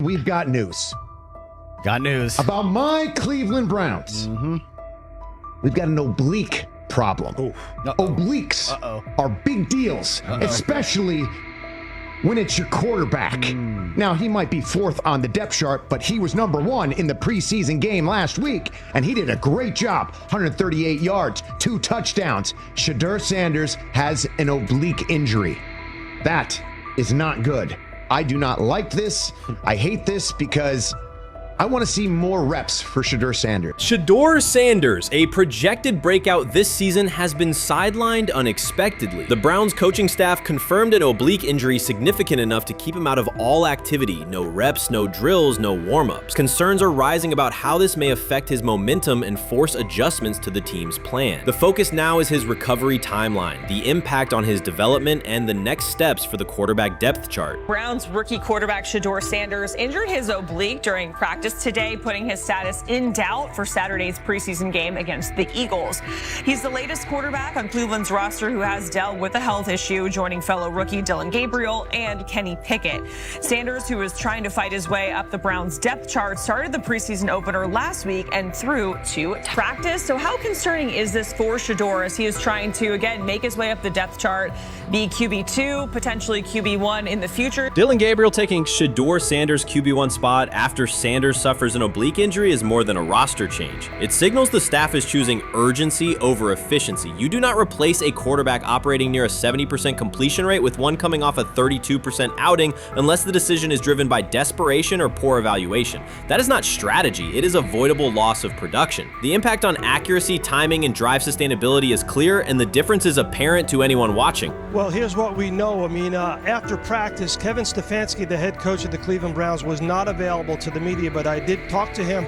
we've got news. Got news. About my Cleveland Browns. We've got an oblique problem. Obliques are big deals, especially when it's your quarterback. Now, he might be fourth on the depth chart, but he was number one in the preseason game last week, and he did a great job. 138 yards, 2 touchdowns. Shedeur Sanders has an oblique injury. That is not good. I do not like this. I hate this because I want to see more reps for Shedeur Sanders. Shedeur Sanders, a projected breakout this season, has been sidelined unexpectedly. The Browns coaching staff confirmed an oblique injury significant enough to keep him out of all activity. No reps, no drills, no warm-ups. Concerns are rising about how this may affect his momentum and force adjustments to the team's plan. The focus now is his recovery timeline, the impact on his development, and the next steps for the quarterback depth chart. Browns rookie quarterback Shedeur Sanders injured his oblique during practice today, putting his status in doubt for Saturday's preseason game against the Eagles. He's the latest quarterback on Cleveland's roster who has dealt with a health issue, joining fellow rookie Dillon Gabriel and Kenny Pickett. Sanders, who is trying to fight his way up the Browns depth chart, started the preseason opener last week and threw to practice. So how concerning is this for Shedeur as he is trying to, again, make his way up the depth chart, be QB2, potentially QB1 in the future? Dillon Gabriel taking Shedeur Sanders' QB1 spot after Sanders suffers an oblique injury is more than a roster change. It signals the staff is choosing urgency over efficiency. You do not replace a quarterback operating near a 70% completion rate with one coming off a 32% outing unless the decision is driven by desperation or poor evaluation. That is not strategy, it is avoidable loss of production. The impact on accuracy, timing, and drive sustainability is clear, and the difference is apparent to anyone watching. Well, here's what we know. I mean, after practice, Kevin Stefanski, the head coach of the Cleveland Browns, was not available to the media, but I did talk to him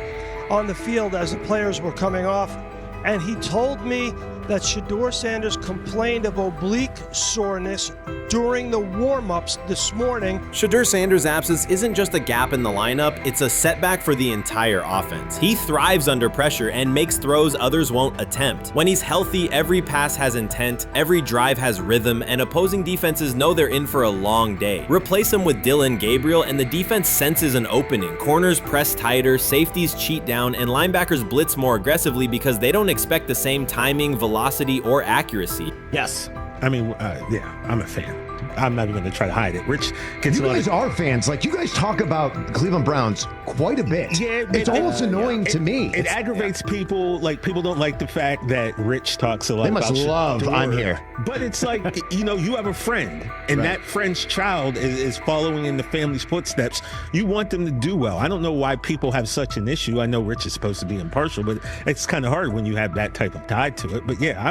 on the field as the players were coming off, and he told me that Shedeur Sanders complained of oblique soreness during the warm-ups this morning. Shedeur Sanders' absence isn't just a gap in the lineup, it's a setback for the entire offense. He thrives under pressure and makes throws others won't attempt. When he's healthy, every pass has intent, every drive has rhythm, and opposing defenses know they're in for a long day. Replace him with Dillon Gabriel and the defense senses an opening. Corners press tighter, safeties cheat down, and linebackers blitz more aggressively because they don't expect the same timing, velocity, or accuracy. Yes. I mean, yeah, I'm a fan. I'm not even going to try to hide it. Rich, you guys are fans. Like, you guys talk about the Cleveland Browns quite a bit. Yeah, it's almost annoying to me. It aggravates people. Like, people don't like the fact that Rich talks a lot about They must love I'm here. But it's like, you have a friend, and that friend's child is following in the family's footsteps. You want them to do well. I don't know why people have such an issue. I know Rich is supposed to be impartial, but it's kind of hard when you have that type of tie to it. But yeah,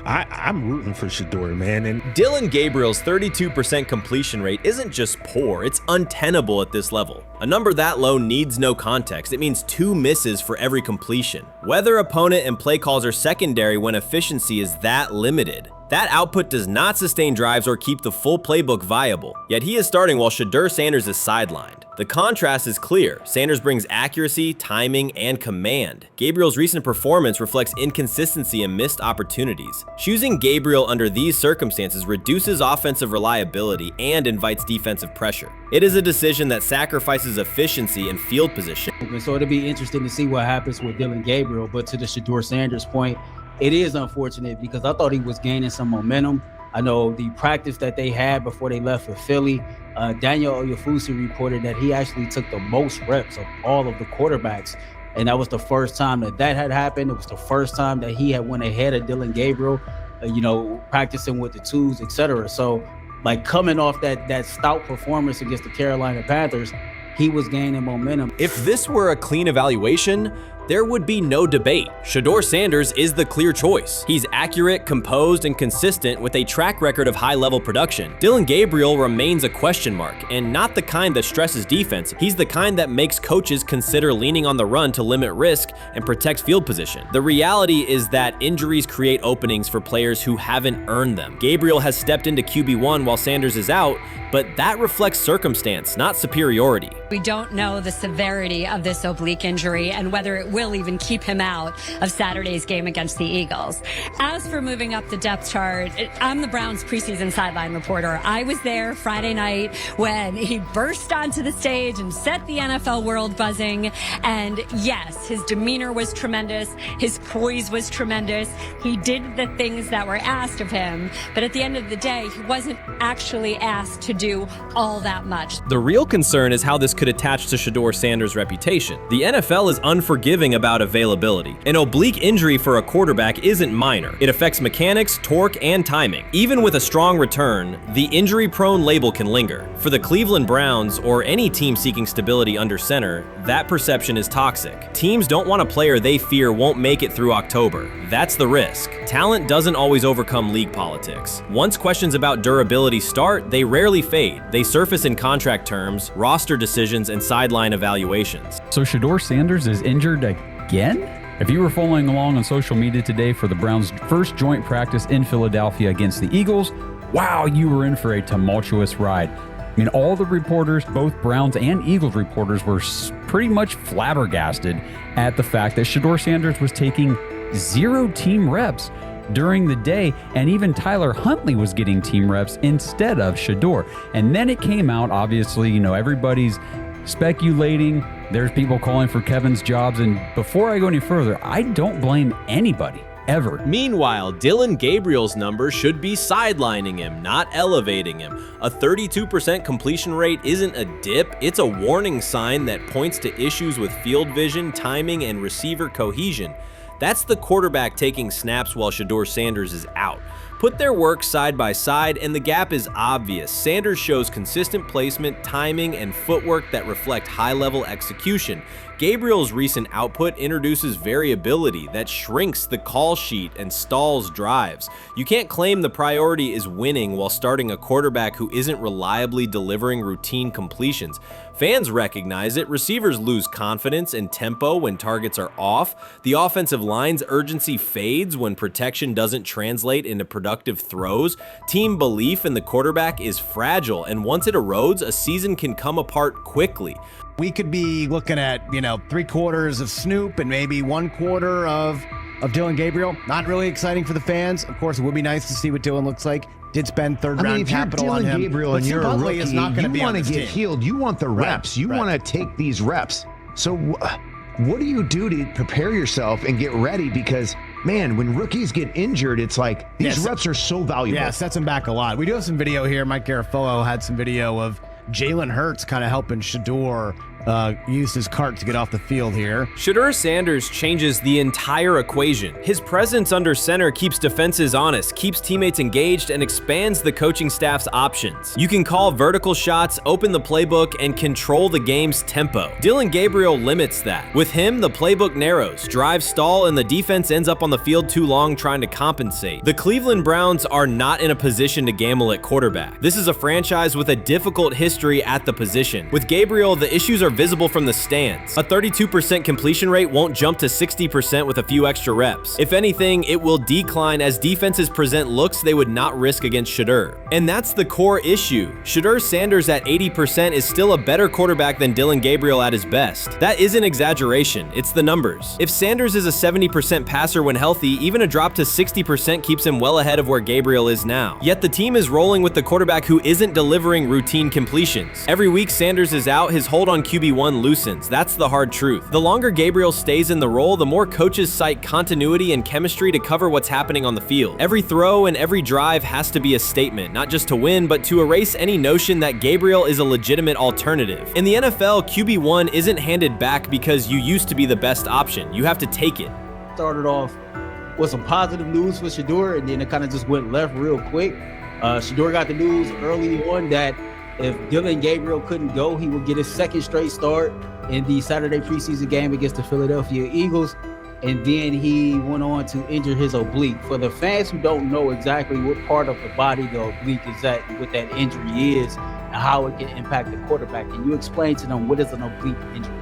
I'm rooting for Shedeur, man. And Dillon Gabriel's 32% completion rate isn't just poor, it's untenable at this level. A number that low needs no context. It means 2 misses for every completion. Weather, opponent, and play calls are secondary when efficiency is that limited. That output does not sustain drives or keep the full playbook viable, yet he is starting while Shedeur Sanders is sidelined. The contrast is clear. Sanders brings accuracy, timing, and command. Gabriel's recent performance reflects inconsistency and missed opportunities. Choosing Gabriel under these circumstances reduces offensive reliability and invites defensive pressure. It is a decision that sacrifices efficiency and field position. So it'll be interesting to see what happens with Dillon Gabriel, but to the Shedeur Sanders point, it is unfortunate because I thought he was gaining some momentum. I know the practice that they had before they left for Philly, Daniel Oyefusi reported that he actually took the most reps of all of the quarterbacks. And that was the first time that had happened. It was the first time that he had went ahead of Dillon Gabriel, practicing with the twos, etc. So, like, coming off that stout performance against the Carolina Panthers, he was gaining momentum. If this were a clean evaluation, there would be no debate. Shedeur Sanders is the clear choice. He's accurate, composed, and consistent with a track record of high-level production. Dillon Gabriel remains a question mark, and not the kind that stresses defense. He's the kind that makes coaches consider leaning on the run to limit risk and protect field position. The reality is that injuries create openings for players who haven't earned them. Gabriel has stepped into QB1 while Sanders is out, but that reflects circumstance, not superiority. We don't know the severity of this oblique injury and whether it will even keep him out of Saturday's game against the Eagles. As for moving up the depth chart, I'm the Browns preseason sideline reporter. I was there Friday night when he burst onto the stage and set the NFL world buzzing. And yes, his demeanor was tremendous. His poise was tremendous. He did the things that were asked of him. But at the end of the day, he wasn't actually asked to do all that much. The real concern is how this could attach to Shedeur Sanders' reputation. The NFL is unforgiving about availability. An oblique injury for a quarterback isn't minor. It affects mechanics, torque, and timing. Even with a strong return, the injury-prone label can linger. For the Cleveland Browns, or any team seeking stability under center, that perception is toxic. Teams don't want a player they fear won't make it through October. That's the risk. Talent doesn't always overcome league politics. Once questions about durability start, they rarely fade. They surface in contract terms, roster decisions, and sideline evaluations. So Shedeur Sanders is injured again? If you were following along on social media today for the Browns' first joint practice in Philadelphia against the Eagles, wow, you were in for a tumultuous ride. I mean, all the reporters, both Browns and Eagles reporters, were pretty much flabbergasted at the fact that Shedeur Sanders was taking 0 team reps during the day, and even Tyler Huntley was getting team reps instead of Shedeur. And then it came out, obviously, everybody's speculating. There's people calling for Kevin's jobs. And before I go any further, I don't blame anybody, ever. Meanwhile, Dillon Gabriel's numbers should be sidelining him, not elevating him. A 32% completion rate isn't a dip, it's a warning sign that points to issues with field vision, timing, and receiver cohesion. That's the quarterback taking snaps while Shedeur Sanders is out. Put their work side by side and the gap is obvious. Sanders shows consistent placement, timing, and footwork that reflect high-level execution. Gabriel's recent output introduces variability that shrinks the call sheet and stalls drives. You can't claim the priority is winning while starting a quarterback who isn't reliably delivering routine completions. Fans recognize it, receivers lose confidence and tempo when targets are off, the offensive line's urgency fades when protection doesn't translate into productive throws, team belief in the quarterback is fragile, and once it erodes, a season can come apart quickly. We could be looking at, 3/4 of Snoop and maybe 1/4 of Dillon Gabriel. Not really exciting for the fans. Of course, it would be nice to see what Dillon looks like. Did spend third-round capital on him. If you're Dillon Gabriel and you're a rookie, is not you want to get healed. You want the reps. You want to take these reps. So what do you do to prepare yourself and get ready? Because, man, when rookies get injured, it's like these reps are so valuable. Yeah, sets them back a lot. We do have some video here. Mike Garafolo had some video of Jalen Hurts kind of helping Shedeur used his cart to get off the field here. Shedeur Sanders changes the entire equation. His presence under center keeps defenses honest, keeps teammates engaged, and expands the coaching staff's options. You can call vertical shots, open the playbook, and control the game's tempo. Dillon Gabriel limits that. With him, the playbook narrows, drives stall, and the defense ends up on the field too long trying to compensate. The Cleveland Browns are not in a position to gamble at quarterback. This is a franchise with a difficult history at the position. With Gabriel, the issues are visible from the stands. A 32% completion rate won't jump to 60% with a few extra reps. If anything, it will decline as defenses present looks they would not risk against Shedeur. And that's the core issue. Shedeur Sanders at 80% is still a better quarterback than Dillon Gabriel at his best. That isn't exaggeration, it's the numbers. If Sanders is a 70% passer when healthy, even a drop to 60% keeps him well ahead of where Gabriel is now. Yet the team is rolling with the quarterback who isn't delivering routine completions. Every week Sanders is out, his hold on QB1 loosens. That's the hard truth. The longer Gabriel stays in the role, the more coaches cite continuity and chemistry to cover what's happening on the field. Every throw and every drive has to be a statement, not just to win, but to erase any notion that Gabriel is a legitimate alternative. In the NFL, QB1 isn't handed back because you used to be the best option. You have to take it. Started off with some positive news for Shedeur, and then it kind of just went left real quick. Shedeur got the news early on that if Dillon Gabriel couldn't go, he would get his second straight start in the Saturday preseason game against the Philadelphia Eagles. And then he went on to injure his oblique. For the fans who don't know exactly what part of the body the oblique is at and what that injury is and how it can impact the quarterback, can you explain to them what is an oblique injury?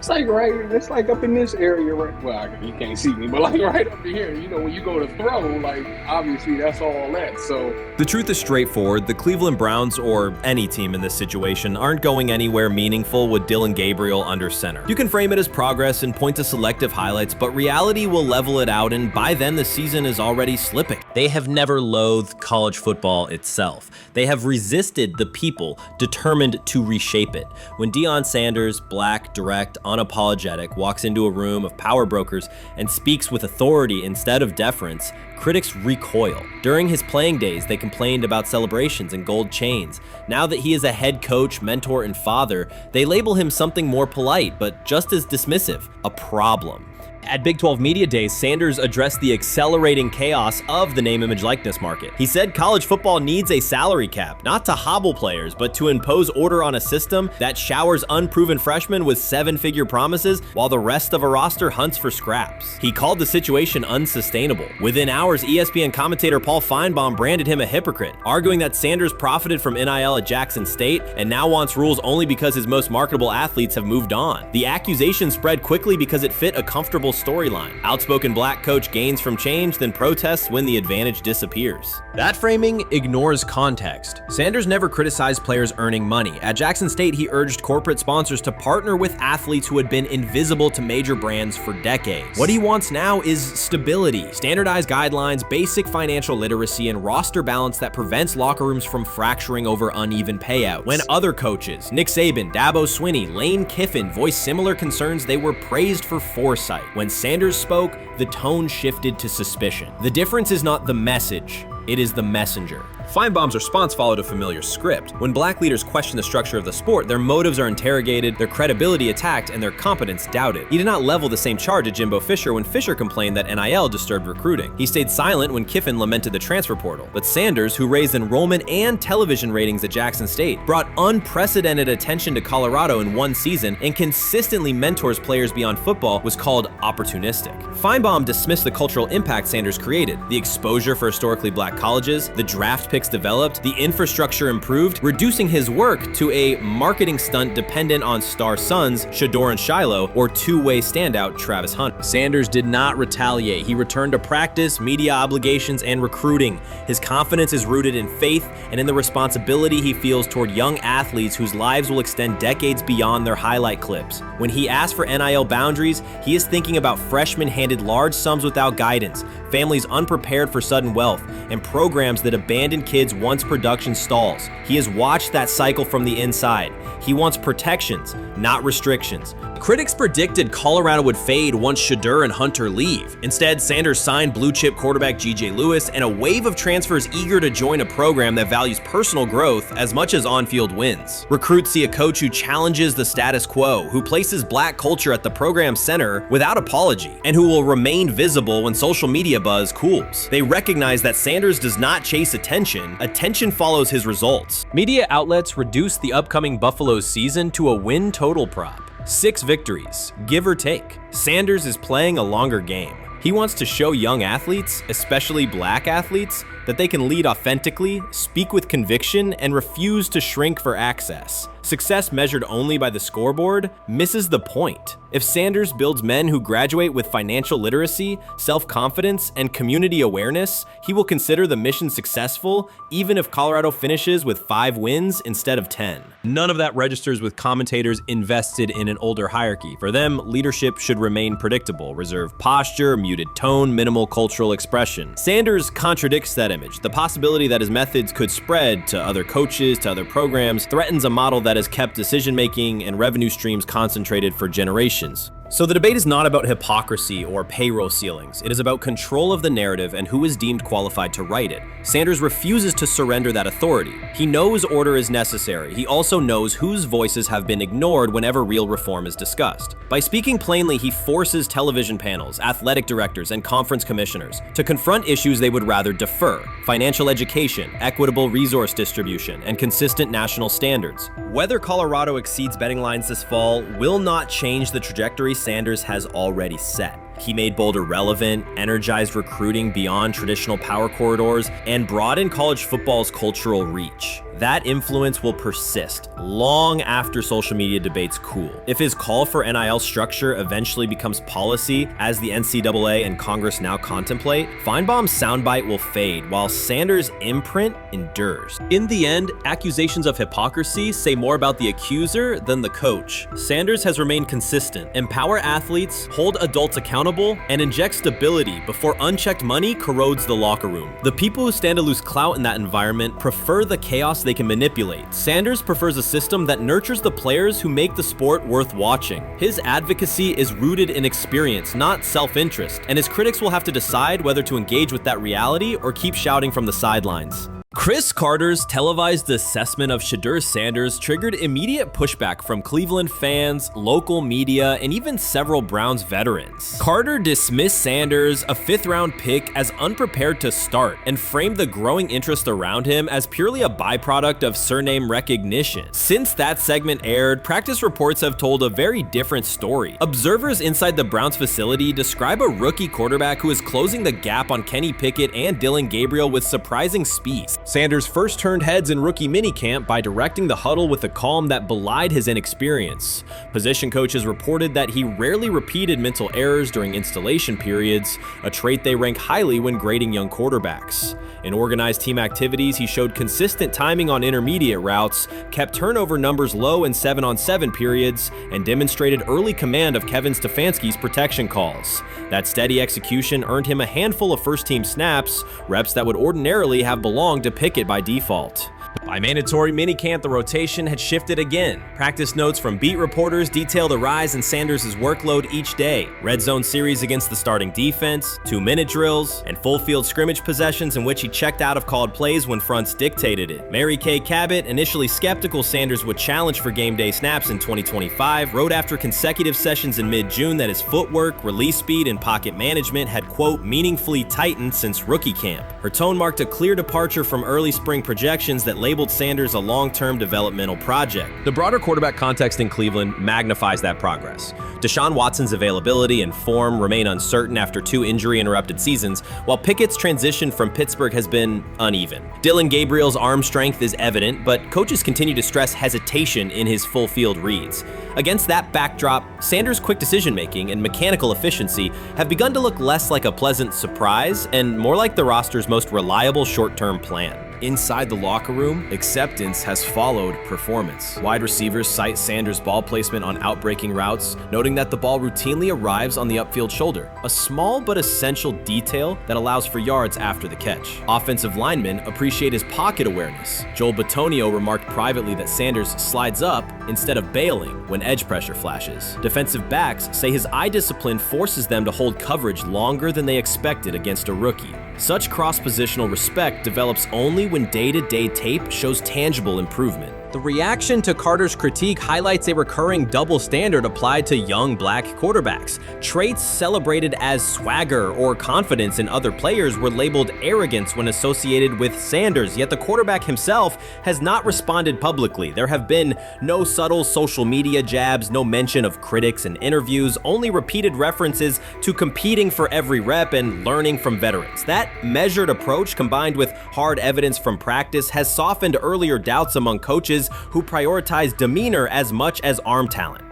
It's like up in this area, right? Well, you can't see me, but like right up in here, you know, when you go to throw, like obviously that's all that. So the truth is straightforward. The Cleveland Browns, or any team in this situation, aren't going anywhere meaningful with Dillon Gabriel under center. You can frame it as progress and point to selective highlights, but reality will level it out, and by then the season is already slipping. They have never loathed college football itself. They have resisted the people determined to reshape it. When Deion Sanders, black, direct, unapologetic, walks into a room of power brokers and speaks with authority instead of deference, critics recoil. During his playing days, they complained about celebrations and gold chains. Now that he is a head coach, mentor, and father, they label him something more polite, but just as dismissive: a problem. At Big 12 Media Days, Sanders addressed the accelerating chaos of the name, image, likeness market. He said college football needs a salary cap, not to hobble players, but to impose order on a system that showers unproven freshmen with seven-figure promises while the rest of a roster hunts for scraps. He called the situation unsustainable. Within hours, ESPN commentator Paul Feinbaum branded him a hypocrite, arguing that Sanders profited from NIL at Jackson State and now wants rules only because his most marketable athletes have moved on. The accusation spread quickly because it fit a comfortable storyline. Outspoken black coach gains from change, then protests when the advantage disappears. That framing ignores context. Sanders never criticized players earning money. At Jackson State, he urged corporate sponsors to partner with athletes who had been invisible to major brands for decades. What he wants now is stability, standardized guidelines, basic financial literacy, and roster balance that prevents locker rooms from fracturing over uneven payouts. When other coaches, Nick Saban, Dabo Swinney, Lane Kiffin, voiced similar concerns, they were praised for foresight. When Sanders spoke, the tone shifted to suspicion. The difference is not the message, it is the messenger. Feinbaum's response followed a familiar script. When black leaders question the structure of the sport, their motives are interrogated, their credibility attacked, and their competence doubted. He did not level the same charge at Jimbo Fisher when Fisher complained that NIL disturbed recruiting. He stayed silent when Kiffin lamented the transfer portal. But Sanders, who raised enrollment and television ratings at Jackson State, brought unprecedented attention to Colorado in one season and consistently mentors players beyond football, was called opportunistic. Feinbaum dismissed the cultural impact Sanders created: the exposure for historically black colleges, the draft pick developed, the infrastructure improved, reducing his work to a marketing stunt dependent on star sons Shedeur and Shiloh, or two-way standout Travis Hunter. Sanders did not retaliate. He returned to practice, media obligations, and recruiting. His confidence is rooted in faith and in the responsibility he feels toward young athletes whose lives will extend decades beyond their highlight clips. When he asks for NIL boundaries, he is thinking about freshmen handed large sums without guidance, families unprepared for sudden wealth, and programs that abandon kids once production stalls. He has watched that cycle from the inside. He wants protections, not restrictions. Critics predicted Colorado would fade once Shedeur and Hunter leave. Instead, Sanders signed blue-chip quarterback G.J. Lewis and a wave of transfers eager to join a program that values personal growth as much as on-field wins. Recruits see a coach who challenges the status quo, who places black culture at the program's center without apology, and who will remain visible when social media buzz cools. They recognize that Sanders does not chase attention. Attention follows his results. Media outlets reduced the upcoming Buffaloes season to a win total prop. 6 victories, give or take. Sanders is playing a longer game. He wants to show young athletes, especially black athletes, that they can lead authentically, speak with conviction, and refuse to shrink for access. Success measured only by the scoreboard misses the point. If Sanders builds men who graduate with financial literacy, self-confidence, and community awareness, he will consider the mission successful, even if Colorado finishes with 5 wins instead of 10. None of that registers with commentators invested in an older hierarchy. For them, leadership should remain predictable: reserved posture, muted tone, minimal cultural expression. Sanders contradicts that image. The possibility that his methods could spread to other coaches, to other programs, threatens a model that has kept decision-making and revenue streams concentrated for generations. So the debate is not about hypocrisy or payroll ceilings. It is about control of the narrative and who is deemed qualified to write it. Sanders refuses to surrender that authority. He knows order is necessary. He also knows whose voices have been ignored whenever real reform is discussed. By speaking plainly, he forces television panels, athletic directors, and conference commissioners to confront issues they would rather defer: financial education, equitable resource distribution, and consistent national standards. Whether Colorado exceeds betting lines this fall will not change the trajectory Sanders has already set. He made Boulder relevant, energized recruiting beyond traditional power corridors, and broadened college football's cultural reach. That influence will persist long after social media debates cool. If his call for NIL structure eventually becomes policy, as the NCAA and Congress now contemplate, Feinbaum's soundbite will fade while Sanders' imprint endures. In the end, accusations of hypocrisy say more about the accuser than the coach. Sanders has remained consistent, empower athletes, hold adults accountable, and inject stability before unchecked money corrodes the locker room. The people who stand to lose clout in that environment prefer the chaos they can manipulate. Sanders prefers a system that nurtures the players who make the sport worth watching. His advocacy is rooted in experience, not self-interest, and his critics will have to decide whether to engage with that reality or keep shouting from the sidelines. Chris Carter's televised assessment of Shedeur Sanders triggered immediate pushback from Cleveland fans, local media, and even several Browns veterans. Carter dismissed Sanders, a fifth-round pick, as unprepared to start and framed the growing interest around him as purely a byproduct of surname recognition. Since that segment aired, practice reports have told a very different story. Observers inside the Browns facility describe a rookie quarterback who is closing the gap on Kenny Pickett and Dillon Gabriel with surprising speed. Sanders first turned heads in rookie minicamp by directing the huddle with a calm that belied his inexperience. Position coaches reported that he rarely repeated mental errors during installation periods, a trait they rank highly when grading young quarterbacks. In organized team activities, he showed consistent timing on intermediate routes, kept turnover numbers low in 7-on-7 periods, and demonstrated early command of Kevin Stefanski's protection calls. That steady execution earned him a handful of first-team snaps, reps that would ordinarily have belonged to Pickett by default. By mandatory minicamp, the rotation had shifted again. Practice notes from beat reporters detail the rise in Sanders' workload each day. Red zone series against the starting defense, 2-minute drills, and full field scrimmage possessions in which he checked out of called plays when fronts dictated it. Mary Kay Cabot, initially skeptical Sanders would challenge for game day snaps in 2025, wrote after consecutive sessions in mid-June that his footwork, release speed, and pocket management had, quote, meaningfully tightened since rookie camp. Her tone marked a clear departure from early spring projections that labeled Sanders a long-term developmental project. The broader quarterback context in Cleveland magnifies that progress. Deshaun Watson's availability and form remain uncertain after 2 injury-interrupted seasons, while Pickett's transition from Pittsburgh has been uneven. Dillon Gabriel's arm strength is evident, but coaches continue to stress hesitation in his full-field reads. Against that backdrop, Sanders' quick decision-making and mechanical efficiency have begun to look less like a pleasant surprise and more like the roster's most reliable short-term plan. Inside the locker room, acceptance has followed performance. Wide receivers cite Sanders' ball placement on outbreaking routes, noting that the ball routinely arrives on the upfield shoulder, a small but essential detail that allows for yards after the catch. Offensive linemen appreciate his pocket awareness. Joel Bitonio remarked privately that Sanders slides up instead of bailing when edge pressure flashes. Defensive backs say his eye discipline forces them to hold coverage longer than they expected against a rookie. Such cross-positional respect develops only when day-to-day tape shows tangible improvement. The reaction to Carter's critique highlights a recurring double standard applied to young black quarterbacks. Traits celebrated as swagger or confidence in other players were labeled arrogance when associated with Sanders, yet the quarterback himself has not responded publicly. There have been no subtle social media jabs, no mention of critics and interviews, only repeated references to competing for every rep and learning from veterans. That measured approach, combined with hard evidence from practice, has softened earlier doubts among coaches who prioritize demeanor as much as arm talent.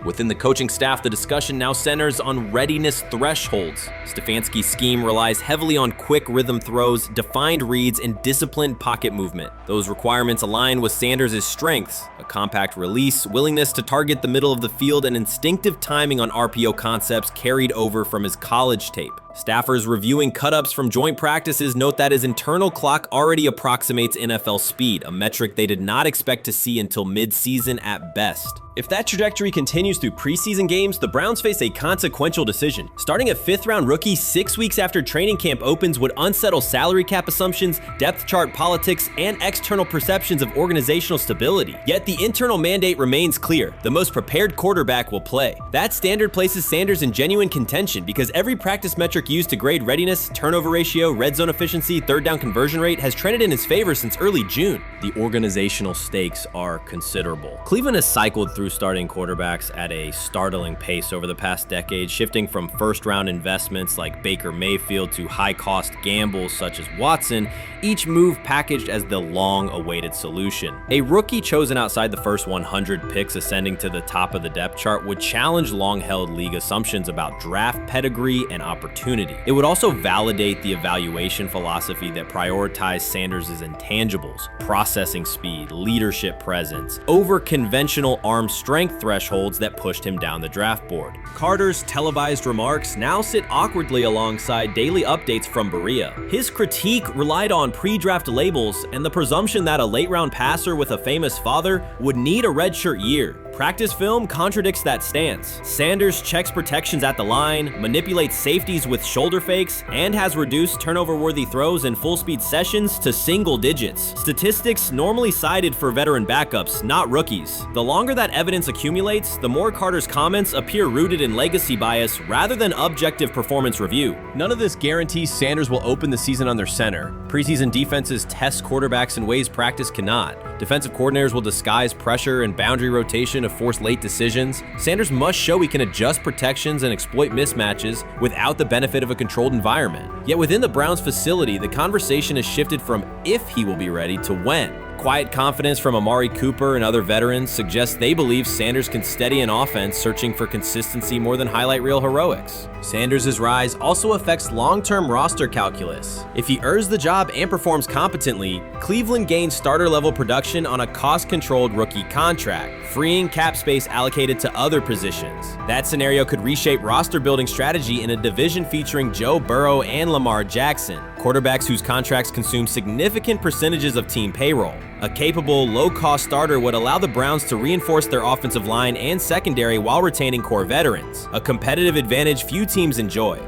Within the coaching staff, the discussion now centers on readiness thresholds. Stefanski's scheme relies heavily on quick rhythm throws, defined reads, and disciplined pocket movement. Those requirements align with Sanders' strengths: a compact release, willingness to target the middle of the field, and instinctive timing on RPO concepts carried over from his college tape. Staffers reviewing cut-ups from joint practices note that his internal clock already approximates NFL speed, a metric they did not expect to see until mid-season at best. If that trajectory continues through preseason games, the Browns face a consequential decision. Starting a 5th-round rookie 6 weeks after training camp opens would unsettle salary cap assumptions, depth chart politics, and external perceptions of organizational stability. Yet the internal mandate remains clear: the most prepared quarterback will play. That standard places Sanders in genuine contention because every practice metric metric used to grade readiness, turnover ratio, red zone efficiency, third down conversion rate, has trended in his favor since early June. The organizational stakes are considerable. Cleveland has cycled through starting quarterbacks at a startling pace over the past decade, shifting from first-round investments like Baker Mayfield to high-cost gambles such as Watson, each move packaged as the long-awaited solution. A rookie chosen outside the first 100 picks ascending to the top of the depth chart would challenge long-held league assumptions about draft pedigree and opportunity. It would also validate the evaluation philosophy that prioritized Sanders' intangibles, processing speed, leadership presence, over conventional arm strength thresholds that pushed him down the draft board. Carter's televised remarks now sit awkwardly alongside daily updates from Berea. His critique relied on pre-draft labels and the presumption that a late-round passer with a famous father would need a redshirt year. Practice film contradicts that stance. Sanders checks protections at the line, manipulates safeties with shoulder fakes, and has reduced turnover-worthy throws in full-speed sessions to single digits. Statistics normally cited for veteran backups, not rookies. The longer that evidence accumulates, the more Carter's comments appear rooted in legacy bias rather than objective performance review. None of this guarantees Sanders will open the season under center. Preseason defenses test quarterbacks in ways practice cannot. Defensive coordinators will disguise pressure and boundary rotation to force late decisions. Sanders must show he can adjust protections and exploit mismatches without the benefit of a controlled environment. Yet within the Browns facility, the conversation has shifted from if he will be ready to when. Quiet confidence from Amari Cooper and other veterans suggests they believe Sanders can steady an offense searching for consistency more than highlight reel heroics. Sanders' rise also affects long-term roster calculus. If he earns the job and performs competently, Cleveland gains starter-level production on a cost-controlled rookie contract, freeing cap space allocated to other positions. That scenario could reshape roster-building strategy in a division featuring Joe Burrow and Lamar Jackson, quarterbacks whose contracts consume significant percentages of team payroll. A capable, low-cost starter would allow the Browns to reinforce their offensive line and secondary while retaining core veterans, a competitive advantage few teams enjoy.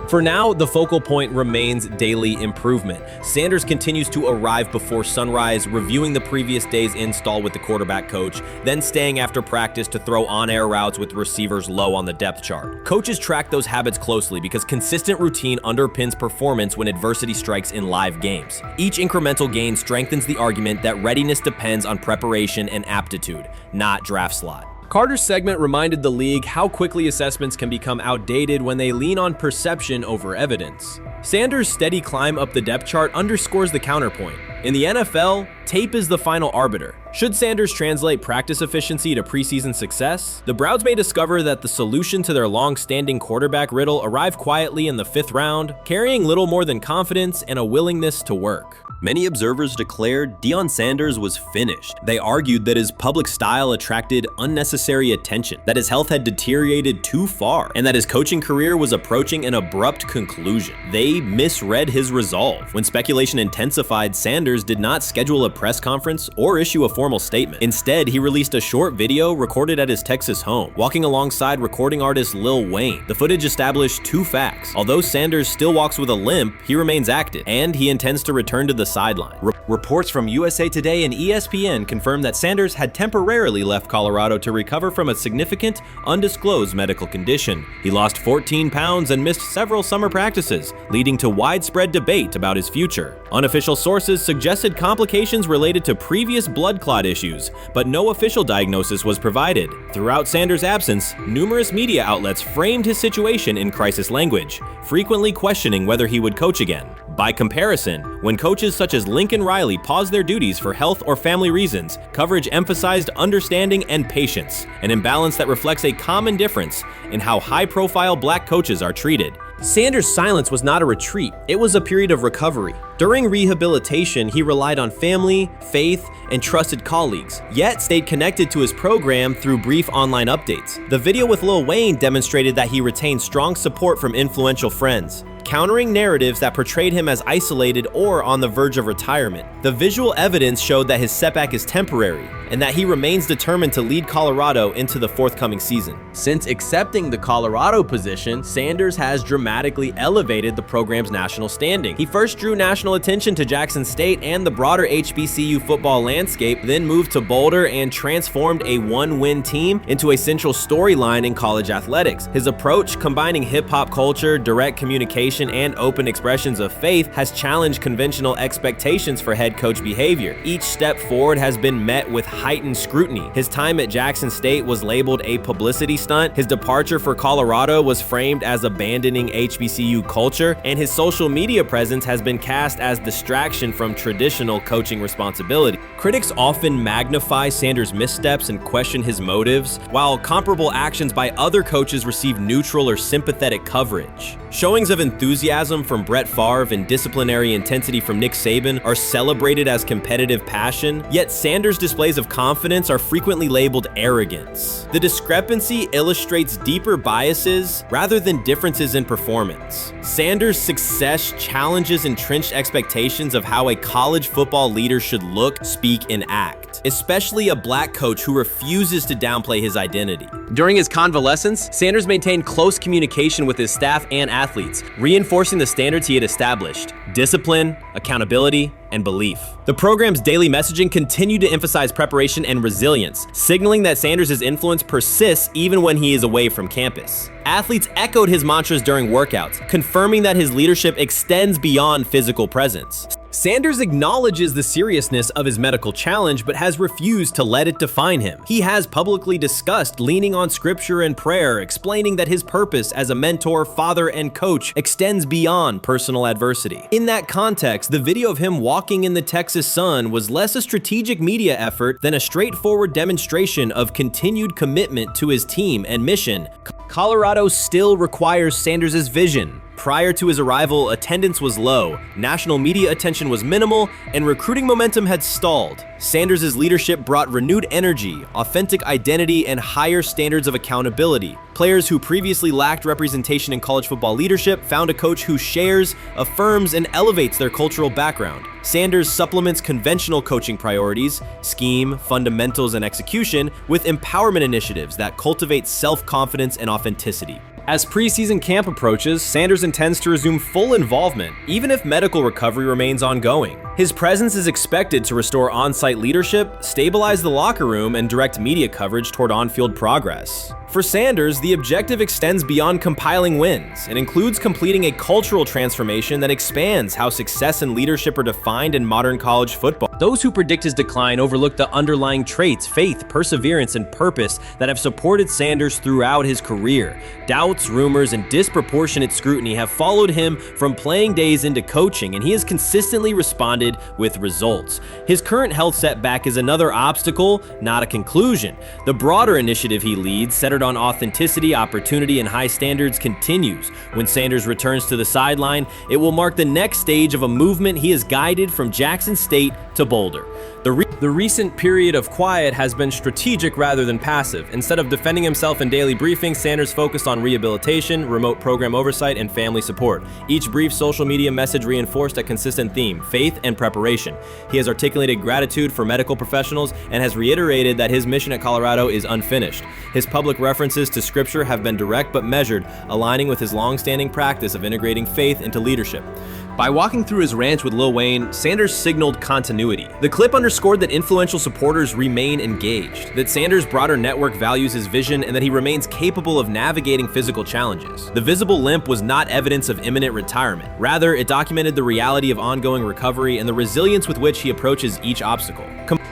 For now, the focal point remains daily improvement. Sanders continues to arrive before sunrise, reviewing the previous day's install with the quarterback coach, then staying after practice to throw on-air routes with receivers low on the depth chart. Coaches track those habits closely because consistent routine underpins performance when adversity strikes in live games. Each incremental gain strengthens the argument that readiness depends on preparation and aptitude, not draft slot. Carter's segment reminded the league how quickly assessments can become outdated when they lean on perception over evidence. Sanders' steady climb up the depth chart underscores the counterpoint. In the NFL, tape is the final arbiter. Should Sanders translate practice efficiency to preseason success, the Browns may discover that the solution to their long-standing quarterback riddle arrived quietly in the 5th round, carrying little more than confidence and a willingness to work. Many observers declared Deion Sanders was finished. They argued that his public style attracted unnecessary attention, that his health had deteriorated too far, and that his coaching career was approaching an abrupt conclusion. They misread his resolve. When speculation intensified, Sanders did not schedule a press conference or issue a formal statement. Instead, he released a short video recorded at his Texas home, walking alongside recording artist Lil Wayne. The footage established 2 facts. Although Sanders still walks with a limp, he remains active, and he intends to return to the sideline. Reports from USA Today and ESPN confirm that Sanders had temporarily left Colorado to recover from a significant, undisclosed medical condition. He lost 14 pounds and missed several summer practices, leading to widespread debate about his future. Unofficial sources suggested complications related to previous blood clot issues, but no official diagnosis was provided. Throughout Sanders' absence, numerous media outlets framed his situation in crisis language, frequently questioning whether he would coach again. By comparison, when coaches such as Lincoln Riley paused their duties for health or family reasons, coverage emphasized understanding and patience, an imbalance that reflects a common difference in how high-profile black coaches are treated. Sanders' silence was not a retreat, it was a period of recovery. During rehabilitation, he relied on family, faith, and trusted colleagues, yet stayed connected to his program through brief online updates. The video with Lil Wayne demonstrated that he retained strong support from influential friends, countering narratives that portrayed him as isolated or on the verge of retirement. The visual evidence showed that his setback is temporary, and that he remains determined to lead Colorado into the forthcoming season. Since accepting the Colorado position, Sanders has dramatically elevated the program's national standing. He first drew national attention to Jackson State and the broader HBCU football landscape, then moved to Boulder and transformed a one-win team into a central storyline in college athletics. His approach, combining hip-hop culture, direct communication, and open expressions of faith, has challenged conventional expectations for head coach behavior. Each step forward has been met with heightened scrutiny. His time at Jackson State was labeled a publicity stunt, his departure for Colorado was framed as abandoning HBCU culture, and his social media presence has been cast as distraction from traditional coaching responsibility. Critics often magnify Sanders' missteps and question his motives, while comparable actions by other coaches receive neutral or sympathetic coverage. Showings of enthusiasm from Brett Favre and disciplinary intensity from Nick Saban are celebrated as competitive passion, yet Sanders' displays of confidence are frequently labeled arrogance. The discrepancy illustrates deeper biases rather than differences in performance. Sanders' success challenges entrenched expectations of how a college football leader should look, speak, and act, especially a black coach who refuses to downplay his identity. During his convalescence, Sanders maintained close communication with his staff and athletes, reinforcing the standards he had established: discipline, accountability, and belief. The program's daily messaging continued to emphasize preparation and resilience, signaling that Sanders' influence persists even when he is away from campus. Athletes echoed his mantras during workouts, confirming that his leadership extends beyond physical presence. Sanders acknowledges the seriousness of his medical challenge, but has refused to let it define him. He has publicly discussed leaning on scripture and prayer, explaining that his purpose as a mentor, father, and coach extends beyond personal adversity. In that context, the video of him walking in the Texas sun was less a strategic media effort than a straightforward demonstration of continued commitment to his team and mission. Colorado still requires Sanders' vision. Prior to his arrival, attendance was low, national media attention was minimal, and recruiting momentum had stalled. Sanders' leadership brought renewed energy, authentic identity, and higher standards of accountability. Players who previously lacked representation in college football leadership found a coach who shares, affirms, and elevates their cultural background. Sanders supplements conventional coaching priorities, scheme, fundamentals, and execution with empowerment initiatives that cultivate self-confidence and authenticity. As preseason camp approaches, Sanders intends to resume full involvement, even if medical recovery remains ongoing. His presence is expected to restore on-site leadership, stabilize the locker room, and direct media coverage toward on-field progress. For Sanders, the objective extends beyond compiling wins and includes completing a cultural transformation that expands how success and leadership are defined in modern college football. Those who predict his decline overlook the underlying traits, faith, perseverance, and purpose that have supported Sanders throughout his career. Doubts, rumors, and disproportionate scrutiny have followed him from playing days into coaching, and he has consistently responded with results. His current health setback is another obstacle, not a conclusion. The broader initiative he leads, centered on authenticity, opportunity, and high standards, continues. When Sanders returns to the sideline, it will mark the next stage of a movement he has guided from Jackson State to Boulder. The recent period of quiet has been strategic rather than passive. Instead of defending himself in daily briefings, Sanders focused on rehabilitation, remote program oversight, and family support. Each brief social media message reinforced a consistent theme: faith and preparation. He has articulated gratitude for medical professionals and has reiterated that his mission at Colorado is unfinished. His public references to scripture have been direct but measured, aligning with his long-standing practice of integrating faith into leadership. By walking through his ranch with Lil Wayne, Sanders signaled continuity. The clip underscored that influential supporters remain engaged, that Sanders' broader network values his vision, and that he remains capable of navigating physical challenges. The visible limp was not evidence of imminent retirement. Rather, it documented the reality of ongoing recovery and the resilience with which he approaches each obstacle.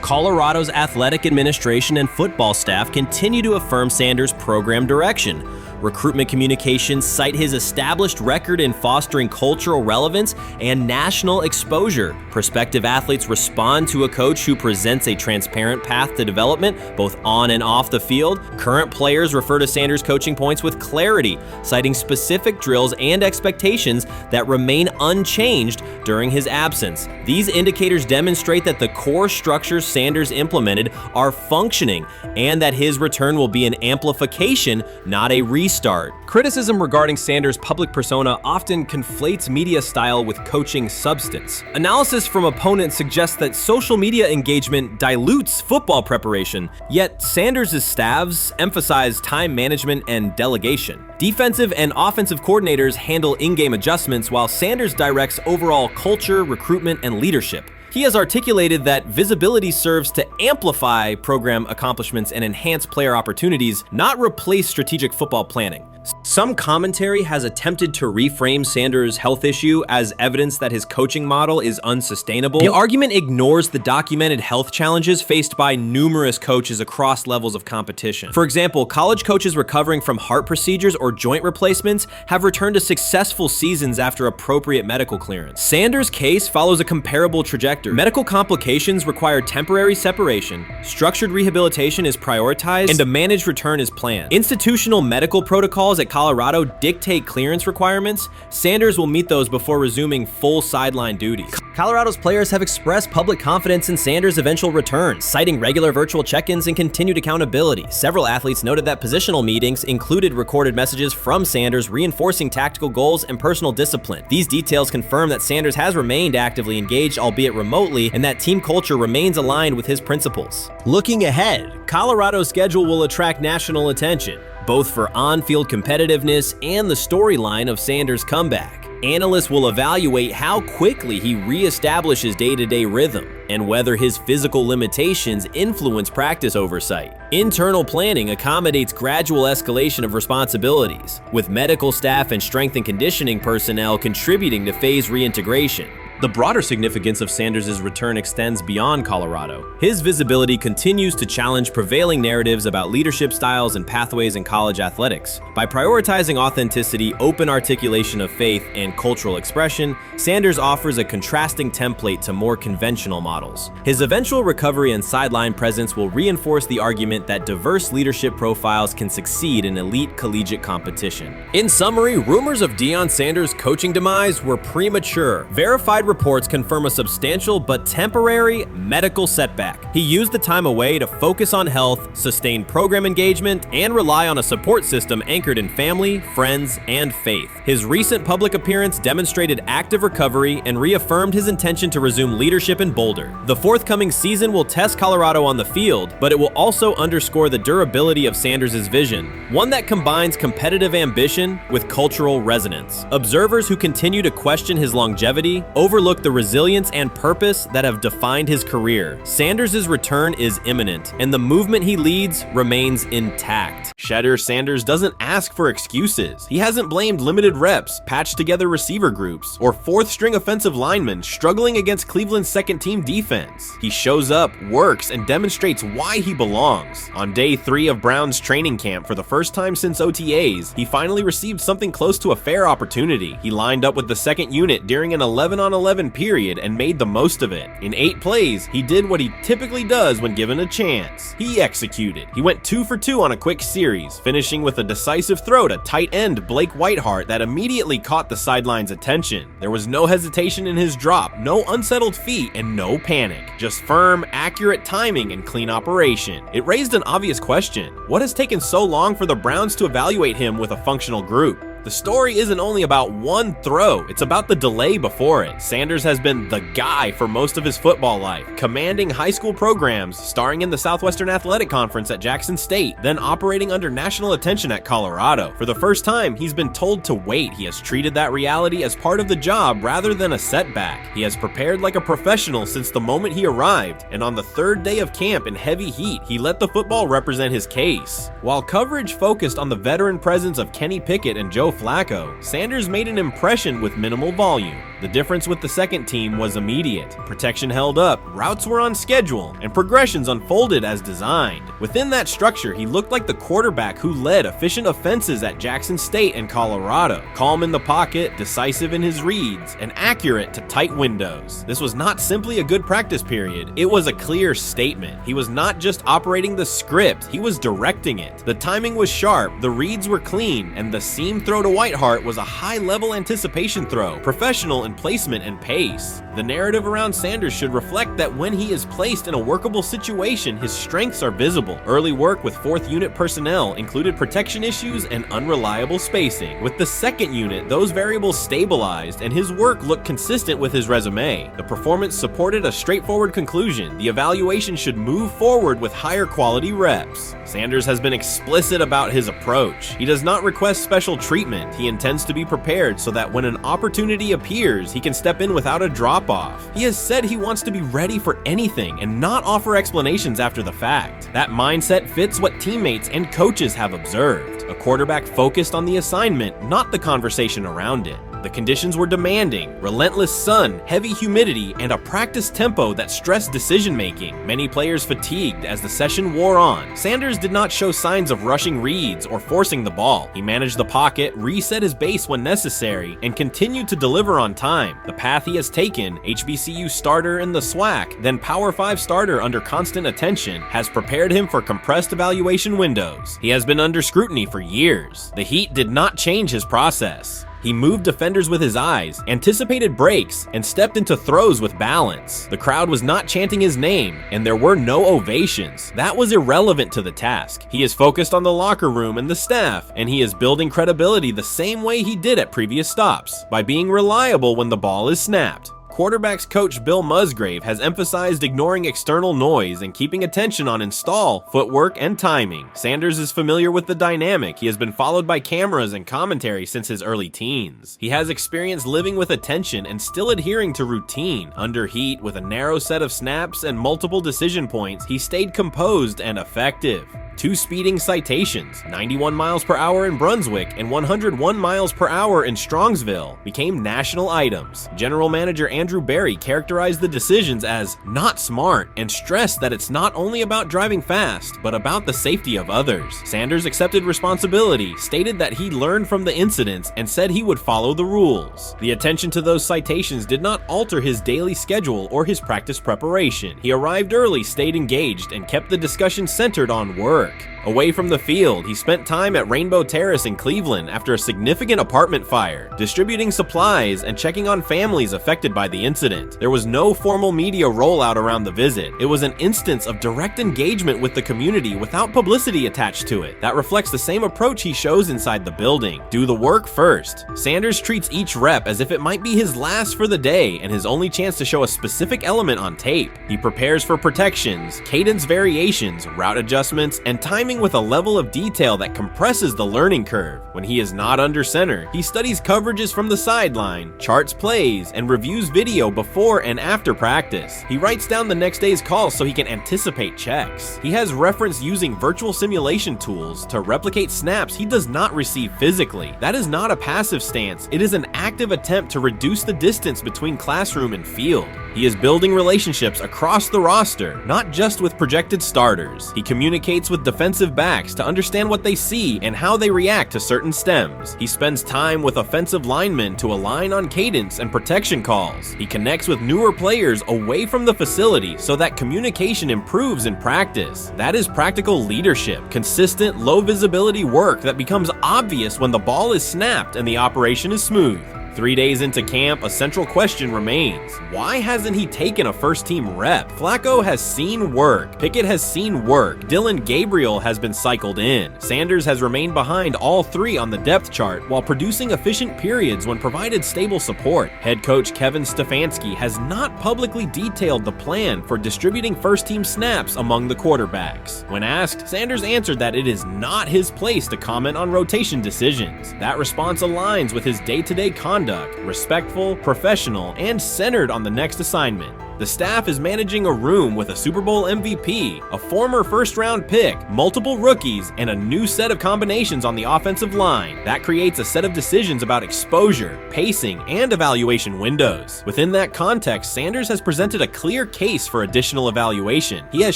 Colorado's athletic administration and football staff continue to affirm Sanders' program direction. Recruitment communications cite his established record in fostering cultural relevance and national exposure. Prospective athletes respond to a coach who presents a transparent path to development, both on and off the field. Current players refer to Sanders' coaching points with clarity, citing specific drills and expectations that remain unchanged during his absence. These indicators demonstrate that the core structures Sanders implemented are functioning and that his return will be an amplification, not a restart. Criticism regarding Sanders' public persona often conflates media style with coaching substance. Analysis from opponents suggests that social media engagement dilutes football preparation, yet Sanders' staffs emphasize time management and delegation. Defensive and offensive coordinators handle in-game adjustments, while Sanders directs overall culture, recruitment, and leadership. He has articulated that visibility serves to amplify program accomplishments and enhance player opportunities, not replace strategic football planning. Some commentary has attempted to reframe Sanders' health issue as evidence that his coaching model is unsustainable. The argument ignores the documented health challenges faced by numerous coaches across levels of competition. For example, college coaches recovering from heart procedures or joint replacements have returned to successful seasons after appropriate medical clearance. Sanders' case follows a comparable trajectory. Medical complications require temporary separation, structured rehabilitation is prioritized, and a managed return is planned. Institutional medical protocols at Colorado dictate clearance requirements. Sanders will meet those before resuming full sideline duties. Colorado's players have expressed public confidence in Sanders' eventual return, citing regular virtual check-ins and continued accountability. Several athletes noted that positional meetings included recorded messages from Sanders reinforcing tactical goals and personal discipline. These details confirm that Sanders has remained actively engaged, albeit remotely, and that team culture remains aligned with his principles. Looking ahead, Colorado's schedule will attract national attention, both for on-field competitiveness and the storyline of Sanders' comeback. Analysts will evaluate how quickly he reestablishes day-to-day rhythm and whether his physical limitations influence practice oversight. Internal planning accommodates gradual escalation of responsibilities, with medical staff and strength and conditioning personnel contributing to phase reintegration. The broader significance of Sanders' return extends beyond Colorado. His visibility continues to challenge prevailing narratives about leadership styles and pathways in college athletics. By prioritizing authenticity, open articulation of faith, and cultural expression, Sanders offers a contrasting template to more conventional models. His eventual recovery and sideline presence will reinforce the argument that diverse leadership profiles can succeed in elite collegiate competition. In summary, rumors of Deion Sanders' coaching demise were premature. Verified reports confirm a substantial but temporary medical setback. He used the time away to focus on health, sustain program engagement, and rely on a support system anchored in family, friends, and faith. His recent public appearance demonstrated active recovery and reaffirmed his intention to resume leadership in Boulder. The forthcoming season will test Colorado on the field, but it will also underscore the durability of Sanders' vision, one that combines competitive ambition with cultural resonance. Observers who continue to question his longevity overlook the resilience and purpose that have defined his career. Sanders' return is imminent, and the movement he leads remains intact. Shedeur Sanders doesn't ask for excuses. He hasn't blamed limited reps, patched together receiver groups, or fourth-string offensive linemen struggling against Cleveland's second-team defense. He shows up, works, and demonstrates why he belongs. On day 3 of Brown's training camp, for the first time since OTAs, he finally received something close to a fair opportunity. He lined up with the second unit during an 11-on-11 period and made the most of it. In 8 plays, he did what he typically does when given a chance. He executed. He went 2 for 2 on a quick series, finishing with a decisive throw to tight end Blake Whiteheart that immediately caught the sideline's attention. There was no hesitation in his drop, no unsettled feet, and no panic. Just firm, accurate timing and clean operation. It raised an obvious question. What has taken so long for the Browns to evaluate him with a functional group? The story isn't only about one throw, it's about the delay before it. Sanders has been the guy for most of his football life, commanding high school programs, starring in the Southwestern Athletic Conference at Jackson State, then operating under national attention at Colorado. For the first time, he's been told to wait. He has treated that reality as part of the job rather than a setback. He has prepared like a professional since the moment he arrived, and on the 3rd day of camp in heavy heat, he let the football represent his case. While coverage focused on the veteran presence of Kenny Pickett and Joe Flacco, Sanders made an impression with minimal volume. The difference with the second team was immediate. Protection held up, routes were on schedule, and progressions unfolded as designed. Within that structure, he looked like the quarterback who led efficient offenses at Jackson State and Colorado. Calm in the pocket, decisive in his reads, and accurate to tight windows. This was not simply a good practice period, it was a clear statement. He was not just operating the script, he was directing it. The timing was sharp, the reads were clean, and the seam throw to Whiteheart was a high-level anticipation throw, professional in placement and pace. The narrative around Sanders should reflect that when he is placed in a workable situation, his strengths are visible. Early work with 4th unit personnel included protection issues and unreliable spacing. With the 2nd unit, those variables stabilized and his work looked consistent with his resume. The performance supported a straightforward conclusion. The evaluation should move forward with higher quality reps. Sanders has been explicit about his approach. He does not request special treatment. He intends to be prepared so that when an opportunity appears, he can step in without a drop-off. He has said he wants to be ready for anything and not offer explanations after the fact. That mindset fits what teammates and coaches have observed. A quarterback focused on the assignment, not the conversation around it. The conditions were demanding: relentless sun, heavy humidity, and a practice tempo that stressed decision-making. Many players fatigued as the session wore on. Sanders did not show signs of rushing reads or forcing the ball. He managed the pocket, reset his base when necessary, and continued to deliver on time. The path he has taken, HBCU starter in the SWAC, then Power 5 starter under constant attention, has prepared him for compressed evaluation windows. He has been under scrutiny for years. The heat did not change his process. He moved defenders with his eyes, anticipated breaks, and stepped into throws with balance. The crowd was not chanting his name, and there were no ovations. That was irrelevant to the task. He is focused on the locker room and the staff, and he is building credibility the same way he did at previous stops, by being reliable when the ball is snapped. Quarterbacks coach Bill Musgrave has emphasized ignoring external noise and keeping attention on install, footwork, and timing. Sanders is familiar with the dynamic. He has been followed by cameras and commentary since his early teens. He has experience living with attention and still adhering to routine. Under heat, with a narrow set of snaps and multiple decision points, he stayed composed and effective. 2 speeding citations, 91 miles per hour in Brunswick and 101 miles per hour in Strongsville, became national items. General Manager Andrew Berry characterized the decisions as not smart and stressed that it's not only about driving fast, but about the safety of others. Sanders accepted responsibility, stated that he learned from the incidents, and said he would follow the rules. The attention to those citations did not alter his daily schedule or his practice preparation. He arrived early, stayed engaged, and kept the discussion centered on work. Away from the field, he spent time at Rainbow Terrace in Cleveland after a significant apartment fire, distributing supplies and checking on families affected by the incident. There was no formal media rollout around the visit. It was an instance of direct engagement with the community without publicity attached to it. That reflects the same approach he shows inside the building. Do the work first. Sanders treats each rep as if it might be his last for the day and his only chance to show a specific element on tape. He prepares for protections, cadence variations, route adjustments, and timing with a level of detail that compresses the learning curve. When he is not under center, he studies coverages from the sideline, charts plays, and reviews video before and after practice. He writes down the next day's calls so he can anticipate checks. He has referenced using virtual simulation tools to replicate snaps he does not receive physically. That is not a passive stance. It is an active attempt to reduce the distance between classroom and field. He is building relationships across the roster, not just with projected starters. He communicates with defensive backs to understand what they see and how they react to certain stems. He spends time with offensive linemen to align on cadence and protection calls. He connects with newer players away from the facility so that communication improves in practice. That is practical leadership, consistent, low visibility work that becomes obvious when the ball is snapped and the operation is smooth. 3 days into camp, a central question remains. Why hasn't he taken a first-team rep? Flacco has seen work. Pickett has seen work. Dillon Gabriel has been cycled in. Sanders has remained behind all 3 on the depth chart while producing efficient periods when provided stable support. Head coach Kevin Stefanski has not publicly detailed the plan for distributing first-team snaps among the quarterbacks. When asked, Sanders answered that it is not his place to comment on rotation decisions. That response aligns with his day-to-day conduct, respectful, professional, and centered on the next assignment. The staff is managing a room with a Super Bowl MVP, a former first-round pick, multiple rookies, and a new set of combinations on the offensive line. That creates a set of decisions about exposure, pacing, and evaluation windows. Within that context, Sanders has presented a clear case for additional evaluation. He has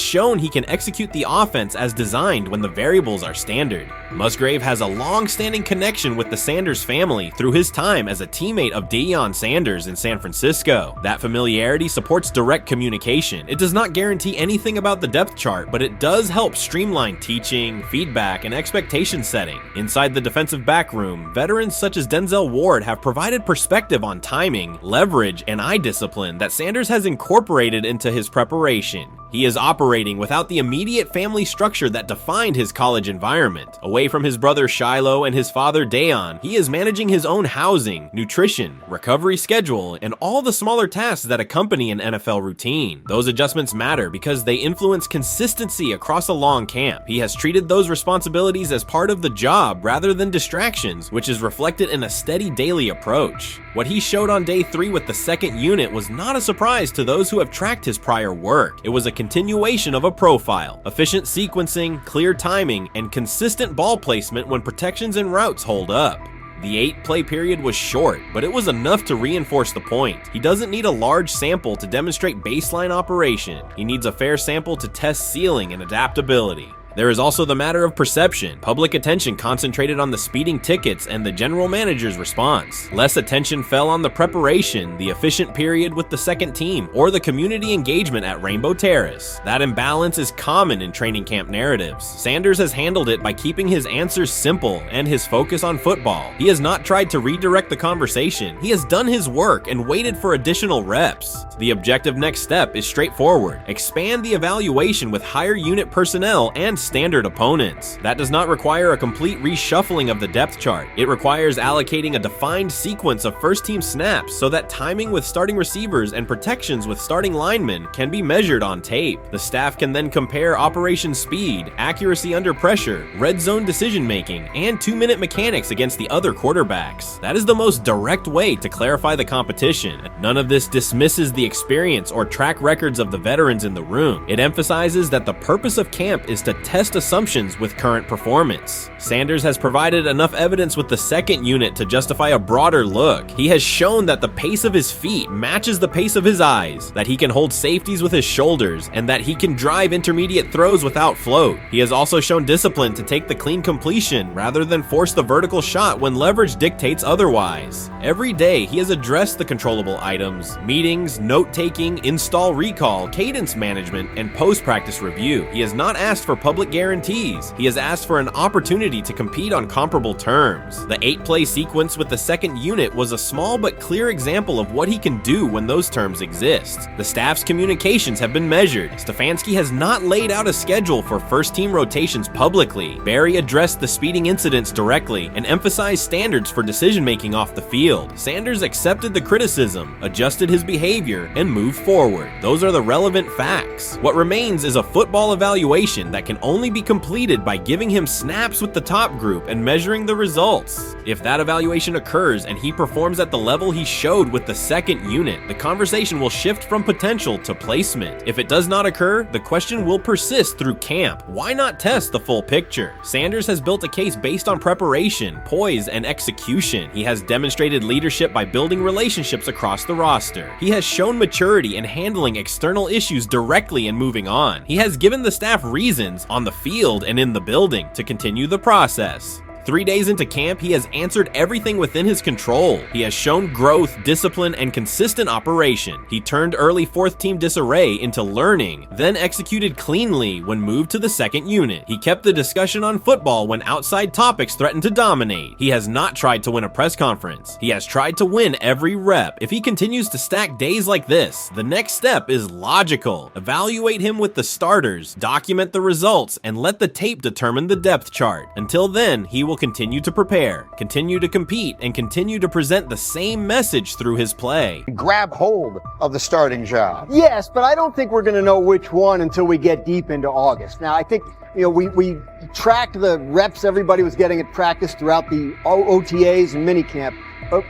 shown he can execute the offense as designed when the variables are standard. Musgrave has a long-standing connection with the Sanders family through his time as a teammate of Deion Sanders in San Francisco. That familiarity supports promotes direct communication. It does not guarantee anything about the depth chart, but it does help streamline teaching, feedback, and expectation setting. Inside the defensive back room, veterans such as Denzel Ward have provided perspective on timing, leverage, and eye discipline that Sanders has incorporated into his preparation. He is operating without the immediate family structure that defined his college environment. Away from his brother Shiloh and his father Dayon, he is managing his own housing, nutrition, recovery schedule, and all the smaller tasks that accompany an NFL routine. Those adjustments matter because they influence consistency across a long camp. He has treated those responsibilities as part of the job rather than distractions, which is reflected in a steady daily approach. What he showed on day 3 with the second unit was not a surprise to those who have tracked his prior work. It was a continuation of a profile: efficient sequencing, clear timing, and consistent ball placement when protections and routes hold up. The 8-play period was short, but it was enough to reinforce the point. He doesn't need a large sample to demonstrate baseline operation. He needs a fair sample to test ceiling and adaptability. There is also the matter of perception. Public attention concentrated on the speeding tickets and the general manager's response. Less attention fell on the preparation, the efficient period with the second team, or the community engagement at Rainbow Terrace. That imbalance is common in training camp narratives. Sanders has handled it by keeping his answers simple and his focus on football. He has not tried to redirect the conversation. He has done his work and waited for additional reps. The objective next step is straightforward: expand the evaluation with higher unit personnel and standard opponents. That does not require a complete reshuffling of the depth chart. It requires allocating a defined sequence of first-team snaps so that timing with starting receivers and protections with starting linemen can be measured on tape. The staff can then compare operation speed, accuracy under pressure, red zone decision-making, and 2-minute mechanics against the other quarterbacks. That is the most direct way to clarify the competition. None of this dismisses the experience or track records of the veterans in the room. It emphasizes that the purpose of camp is to test assumptions with current performance. Sanders has provided enough evidence with the second unit to justify a broader look. He has shown that the pace of his feet matches the pace of his eyes, that he can hold safeties with his shoulders, and that he can drive intermediate throws without float. He has also shown discipline to take the clean completion rather than force the vertical shot when leverage dictates otherwise. Every day, he has addressed the controllable items: meetings, note-taking, install recall, cadence management, and post-practice review. He has not asked for public guarantees. He has asked for an opportunity to compete on comparable terms. The 8-play sequence with the second unit was a small but clear example of what he can do when those terms exist. The staff's communications have been measured. Stefanski has not laid out a schedule for first-team rotations publicly. Barry addressed the speeding incidents directly and emphasized standards for decision-making off the field. Sanders accepted the criticism, adjusted his behavior, and moved forward. Those are the relevant facts. What remains is a football evaluation that can only be completed by giving him snaps with the top group and measuring the results. If that evaluation occurs and he performs at the level he showed with the second unit, the conversation will shift from potential to placement. If it does not occur, the question will persist through camp. Why not test the full picture? Sanders has built a case based on preparation, poise, and execution. He has demonstrated leadership by building relationships across the roster. He has shown maturity in handling external issues directly and moving on. He has given the staff reasons on the field and in the building to continue the process. 3 days into camp, he has answered everything within his control. He has shown growth, discipline, and consistent operation. He turned early fourth-team disarray into learning, then executed cleanly when moved to the second unit. He kept the discussion on football when outside topics threatened to dominate. He has not tried to win a press conference. He has tried to win every rep. If he continues to stack days like this, the next step is logical. Evaluate him with the starters, document the results, and let the tape determine the depth chart. Until then, he will continue to prepare, continue to compete, and continue to present the same message through his play. Grab hold of the starting job. Yes, but I don't think we're going to know which one until we get deep into August. Now, I think, we tracked the reps everybody was getting at practice throughout the OTAs and minicamp. But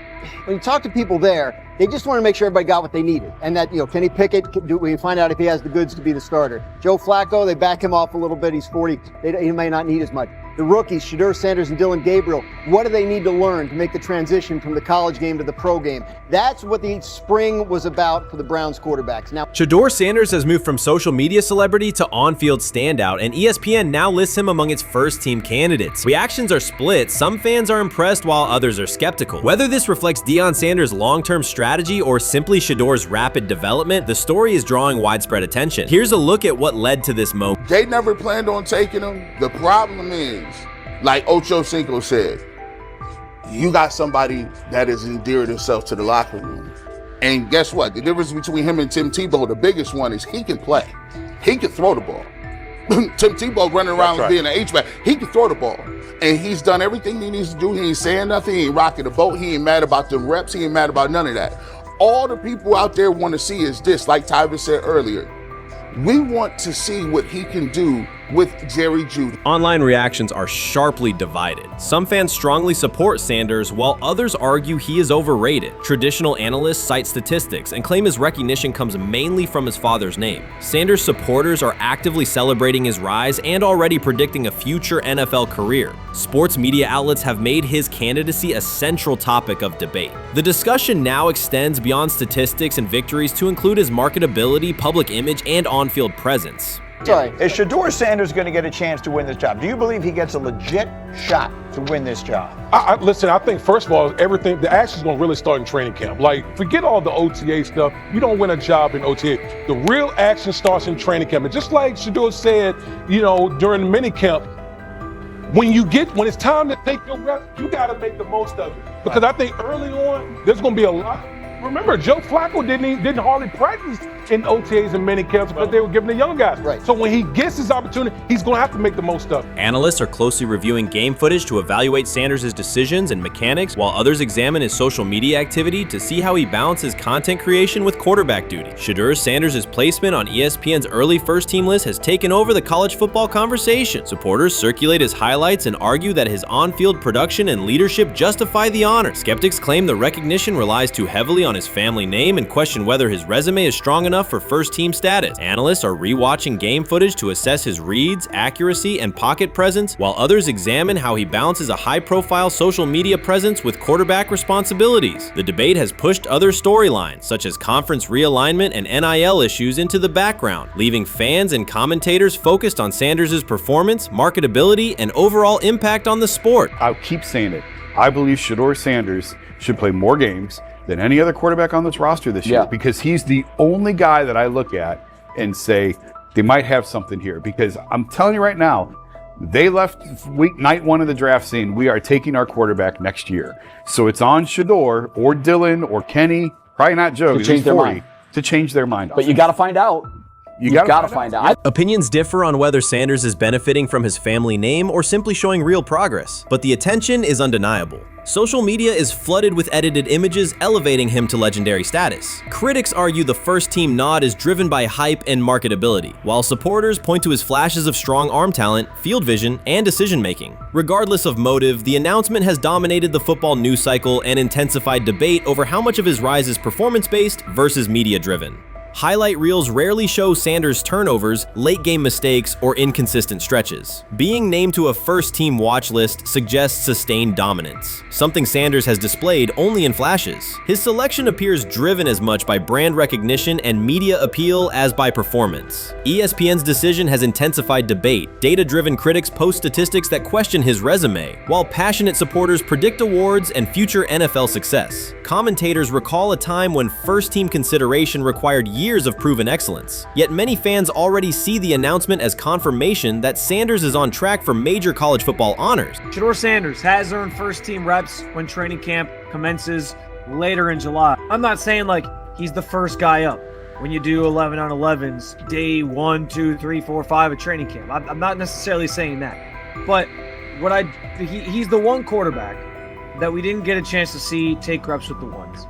when you talk to people there, they just want to make sure everybody got what they needed. And that, Kenny Pickett, we find out if he has the goods to be the starter. Joe Flacco, they back him off a little bit. He's 40. He may not need as much. the rookies, Shedeur Sanders and Dillon Gabriel, what do they need to learn to make the transition from the college game to the pro game? That's what the spring was about for the Browns quarterbacks. Now, Shedeur Sanders has moved from social media celebrity to on-field standout, and ESPN now lists him among its first-team candidates. Reactions are split. Some fans are impressed while others are skeptical. Whether this reflects Deion Sanders' long-term strategy or simply Shedeur's rapid development, the story is drawing widespread attention. Here's a look at what led to this moment. They never planned on taking him. The problem is, like Ocho Cinco said, you got somebody that has endeared himself to the locker room. And guess what? The difference between him and Tim Tebow, the biggest one, is he can play. He can throw the ball. Tim Tebow running around being an H-back. He can throw the ball. And he's done everything he needs to do. He ain't saying nothing. He ain't rocking the boat. He ain't mad about the reps. He ain't mad about none of that. All the people out there want to see is this, like Tyver said earlier. We want to see what he can do with Jerry Jeudy. Online reactions are sharply divided. Some fans strongly support Sanders, while others argue he is overrated. Traditional analysts cite statistics and claim his recognition comes mainly from his father's name. Sanders supporters are actively celebrating his rise and already predicting a future NFL career. Sports media outlets have made his candidacy a central topic of debate. The discussion now extends beyond statistics and victories to include his marketability, public image, and on-field presence. Sorry, is Shedeur Sanders going to get a chance to win this job? Do you believe he gets a legit shot to win this job? Listen, I think, first of all, everything, the action's going to really start in training camp. Like, forget all the OTA stuff. You don't win a job in OTA. The real action starts in training camp. And just like Shedeur said, during the mini camp, when it's time to take your reps, you got to make the most of it. Because I think early on, there's going to be a lot. Remember, Joe Flacco didn't hardly practice in OTAs and mini camps because they were giving the young guys. Right. So when he gets his opportunity, he's going to have to make the most of it. Analysts are closely reviewing game footage to evaluate Sanders' decisions and mechanics, while others examine his social media activity to see how he balances content creation with quarterback duty. Shedeur Sanders' placement on ESPN's early first-team list has taken over the college football conversation. Supporters circulate his highlights and argue that his on-field production and leadership justify the honor. Skeptics claim the recognition relies too heavily on his family name and question whether his resume is strong enough for first-team status. Analysts are rewatching game footage to assess his reads, accuracy, and pocket presence, while others examine how he balances a high-profile social media presence with quarterback responsibilities. The debate has pushed other storylines, such as conference realignment and NIL issues, into the background, leaving fans and commentators focused on Sanders' performance, marketability, and overall impact on the sport. I'll keep saying it. I believe Shedeur Sanders should play more games than any other quarterback on this roster this year, because he's the only guy that I look at and say they might have something here. Because I'm telling you right now, they left night one of the draft saying we are taking our quarterback next year. So it's on Shedeur or Dillon or Kenny, probably not Joe, to change their mind. To change their mind. But you got to find out. You got to find out. Opinions differ on whether Sanders is benefiting from his family name or simply showing real progress, but the attention is undeniable. Social media is flooded with edited images elevating him to legendary status. Critics argue the first-team nod is driven by hype and marketability, while supporters point to his flashes of strong arm talent, field vision, and decision-making. Regardless of motive, the announcement has dominated the football news cycle and intensified debate over how much of his rise is performance-based versus media-driven. Highlight reels rarely show Sanders' turnovers, late-game mistakes, or inconsistent stretches. Being named to a first-team watch list suggests sustained dominance, something Sanders has displayed only in flashes. His selection appears driven as much by brand recognition and media appeal as by performance. ESPN's decision has intensified debate. Data-driven critics post statistics that question his resume, while passionate supporters predict awards and future NFL success. Commentators recall a time when first-team consideration required years of proven excellence. Yet many fans already see the announcement as confirmation that Sanders is on track for major college football honors. Shedeur Sanders has earned first-team reps when training camp commences later in July. I'm not saying like he's the first guy up when you do 11 on 11s, day 1, 2, 3, 4, 5 at training camp. I'm not necessarily saying that. But he's the one quarterback that we didn't get a chance to see take reps with the ones.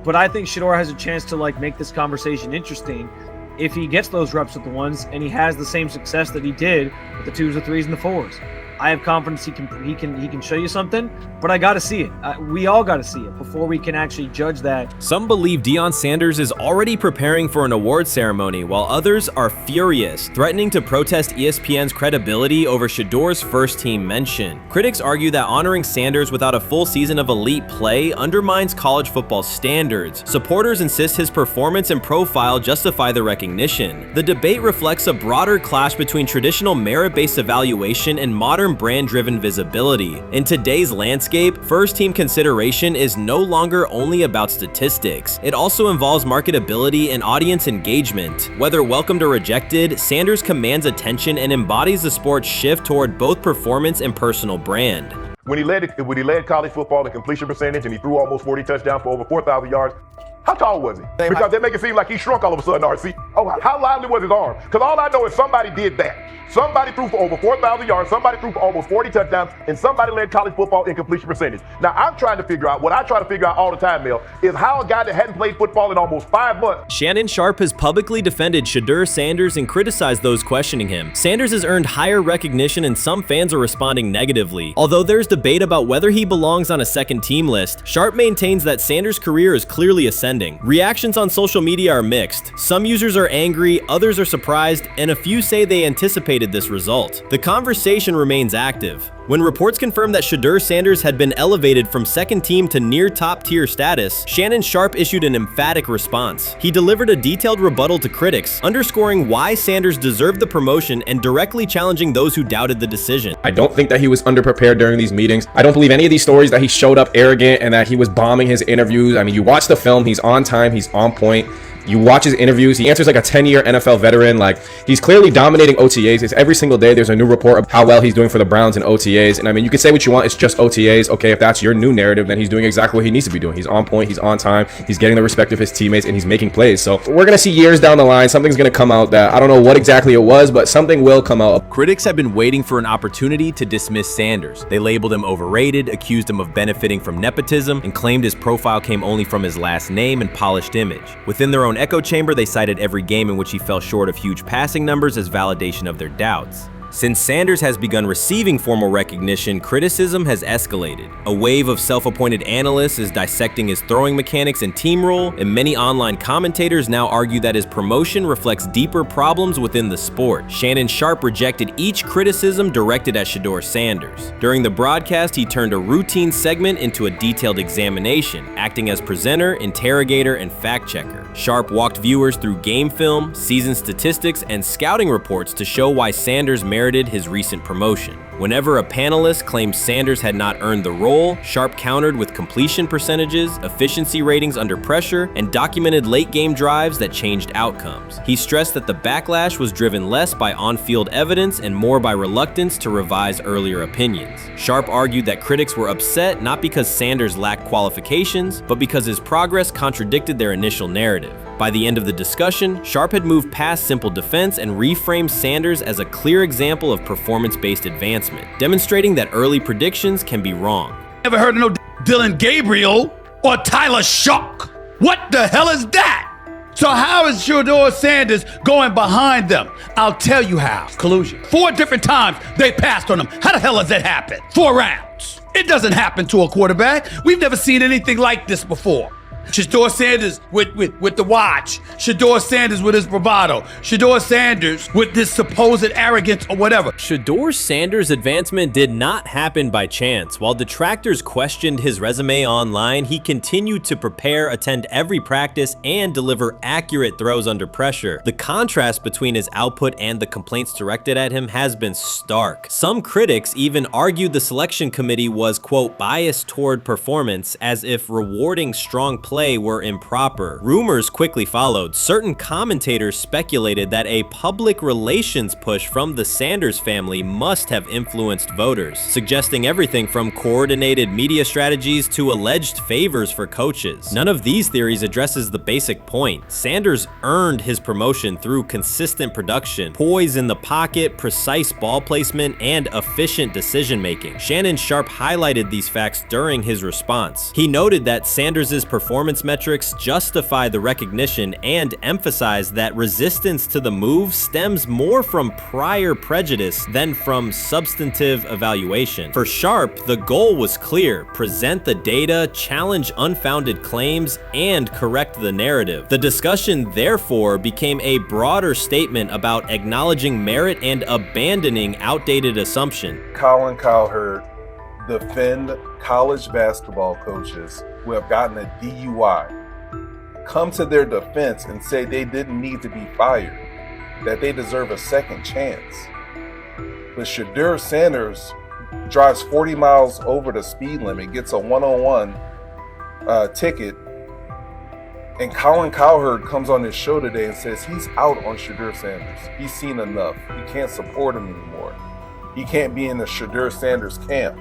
But I think Shedeur has a chance to make this conversation interesting if he gets those reps with the ones and he has the same success that he did with the 2s, the 3s, and the 4s. I have confidence he can show you something, but I got to see it. We all got to see it before we can actually judge that. Some believe Deion Sanders is already preparing for an award ceremony, while others are furious, threatening to protest ESPN's credibility over Shedeur's first-team mention. Critics argue that honoring Sanders without a full season of elite play undermines college football standards. Supporters insist his performance and profile justify the recognition. The debate reflects a broader clash between traditional merit-based evaluation and modern brand-driven visibility. In today's landscape, first-team consideration is no longer only about statistics. It also involves marketability and audience engagement. Whether welcomed or rejected, Sanders commands attention and embodies the sport's shift toward both performance and personal brand. When he led college football in completion percentage and he threw almost 40 touchdowns for over 4,000 yards, how tall was he? Because they make it seem like he shrunk all of a sudden, RC. Oh, how lively was his arm? Because all I know is somebody did that. Somebody threw for over 4,000 yards, somebody threw for almost 40 touchdowns, and somebody led college football in completion percentage. Now, I'm trying to figure out, what I try to figure out all the time, Mel, is how a guy that hadn't played football in almost 5 months. Shannon Sharpe has publicly defended Shedeur Sanders and criticized those questioning him. Sanders has earned higher recognition and some fans are responding negatively. Although there's debate about whether he belongs on a second-team list, Sharpe maintains that Sanders' career is clearly ascending. Reactions on social media are mixed. Some users are angry, others are surprised, and a few say they anticipated this result. The conversation remains active. When reports confirmed that Shedeur Sanders had been elevated from second team to near top tier status, Shannon Sharpe issued an emphatic response. He delivered a detailed rebuttal to critics, underscoring why Sanders deserved the promotion and directly challenging those who doubted the decision. I don't think that he was underprepared during these meetings. I don't believe any of these stories that he showed up arrogant and that he was bombing his interviews. I mean, you watch the film, he's on time, he's on point. You watch his interviews, he answers like a 10-year NFL veteran. Like, he's clearly dominating OTAs. It's every single day there's a new report of how well he's doing for the Browns in OTAs. And I mean, you can say what you want, it's just OTAs. Okay, if that's your new narrative, then he's doing exactly what he needs to be doing. He's on point, he's on time, he's getting the respect of his teammates, and he's making plays. So we're gonna see years down the line, something's gonna come out that I don't know what exactly it was, but something will come out. Critics have been waiting for an opportunity to dismiss Sanders. They labeled him overrated, accused him of benefiting from nepotism, and claimed his profile came only from his last name and polished image. Within their own echo chamber, they cited every game in which he fell short of huge passing numbers as validation of their doubts. Since Sanders has begun receiving formal recognition, criticism has escalated. A wave of self-appointed analysts is dissecting his throwing mechanics and team role, and many online commentators now argue that his promotion reflects deeper problems within the sport. Shannon Sharpe rejected each criticism directed at Shedeur Sanders. During the broadcast, he turned a routine segment into a detailed examination, acting as presenter, interrogator, and fact-checker. Sharpe walked viewers through game film, season statistics, and scouting reports to show why Sanders merited his recent promotion. Whenever a panelist claimed Sanders had not earned the role, Sharpe countered with completion percentages, efficiency ratings under pressure, and documented late-game drives that changed outcomes. He stressed that the backlash was driven less by on-field evidence and more by reluctance to revise earlier opinions. Sharpe argued that critics were upset not because Sanders lacked qualifications, but because his progress contradicted their initial narrative. By the end of the discussion, Sharpe had moved past simple defense and reframed Sanders as a clear example of performance-based advancement, demonstrating that early predictions can be wrong. Never heard of no Dylan Gabriel or Tyler Shock. What the hell is that? So how is Shedeur Sanders going behind them? I'll tell you how. Collusion. 4 different times they passed on him. How the hell does that happen? 4 rounds. It doesn't happen to a quarterback. We've never seen anything like this before. Shedeur Sanders with the watch. Shedeur Sanders with his bravado. Shedeur Sanders with this supposed arrogance or whatever. Shedeur Sanders' advancement did not happen by chance. While detractors questioned his resume online, he continued to prepare, attend every practice, and deliver accurate throws under pressure. The contrast between his output and the complaints directed at him has been stark. Some critics even argued the selection committee was, quote, biased toward performance, as if rewarding strong play were improper. Rumors quickly followed. Certain commentators speculated that a public relations push from the Sanders family must have influenced voters, suggesting everything from coordinated media strategies to alleged favors for coaches. None of these theories addresses the basic point. Sanders earned his promotion through consistent production, poise in the pocket, precise ball placement, and efficient decision-making. Shannon Sharpe highlighted these facts during his response. He noted that Sanders' performance performance metrics justify the recognition and emphasize that resistance to the move stems more from prior prejudice than from substantive evaluation. For Sharp, the goal was clear: present the data, challenge unfounded claims, and correct the narrative. The discussion, therefore, became a broader statement about acknowledging merit and abandoning outdated assumption. Colin Cowherd defend college basketball coaches who have gotten a DUI, come to their defense and say they didn't need to be fired, that they deserve a second chance. But Shedeur Sanders drives 40 miles over the speed limit, gets a one-on-one ticket, and Colin Cowherd comes on his show today and says he's out on Shedeur Sanders. He's seen enough. He can't support him anymore. He can't be in the Shedeur Sanders camp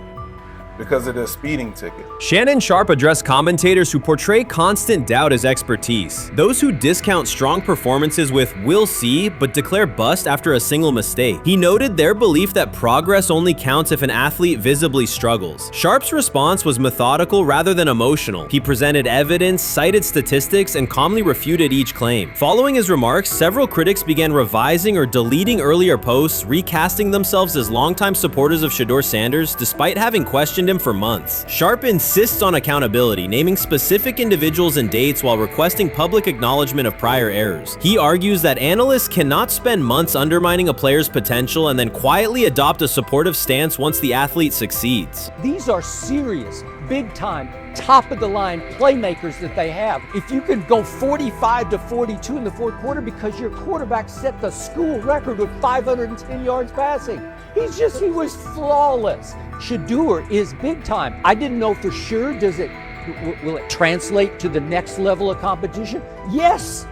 because of the speeding ticket. Shannon Sharpe addressed commentators who portray constant doubt as expertise. Those who discount strong performances with "we'll see," but declare bust after a single mistake. He noted their belief that progress only counts if an athlete visibly struggles. Sharpe's response was methodical rather than emotional. He presented evidence, cited statistics, and calmly refuted each claim. Following his remarks, several critics began revising or deleting earlier posts, recasting themselves as longtime supporters of Shedeur Sanders despite having questioned him for months. Sharpe insists on accountability, naming specific individuals and dates while requesting public acknowledgement of prior errors. He argues that analysts cannot spend months undermining a player's potential and then quietly adopt a supportive stance once the athlete succeeds. These are serious, big-time, top-of-the-line playmakers that they have. If you can go 45 to 42 in the fourth quarter because your quarterback set the school record with 510 yards passing. He was flawless. Shedeur is big time. I didn't know for sure, will it translate to the next level of competition? Yes,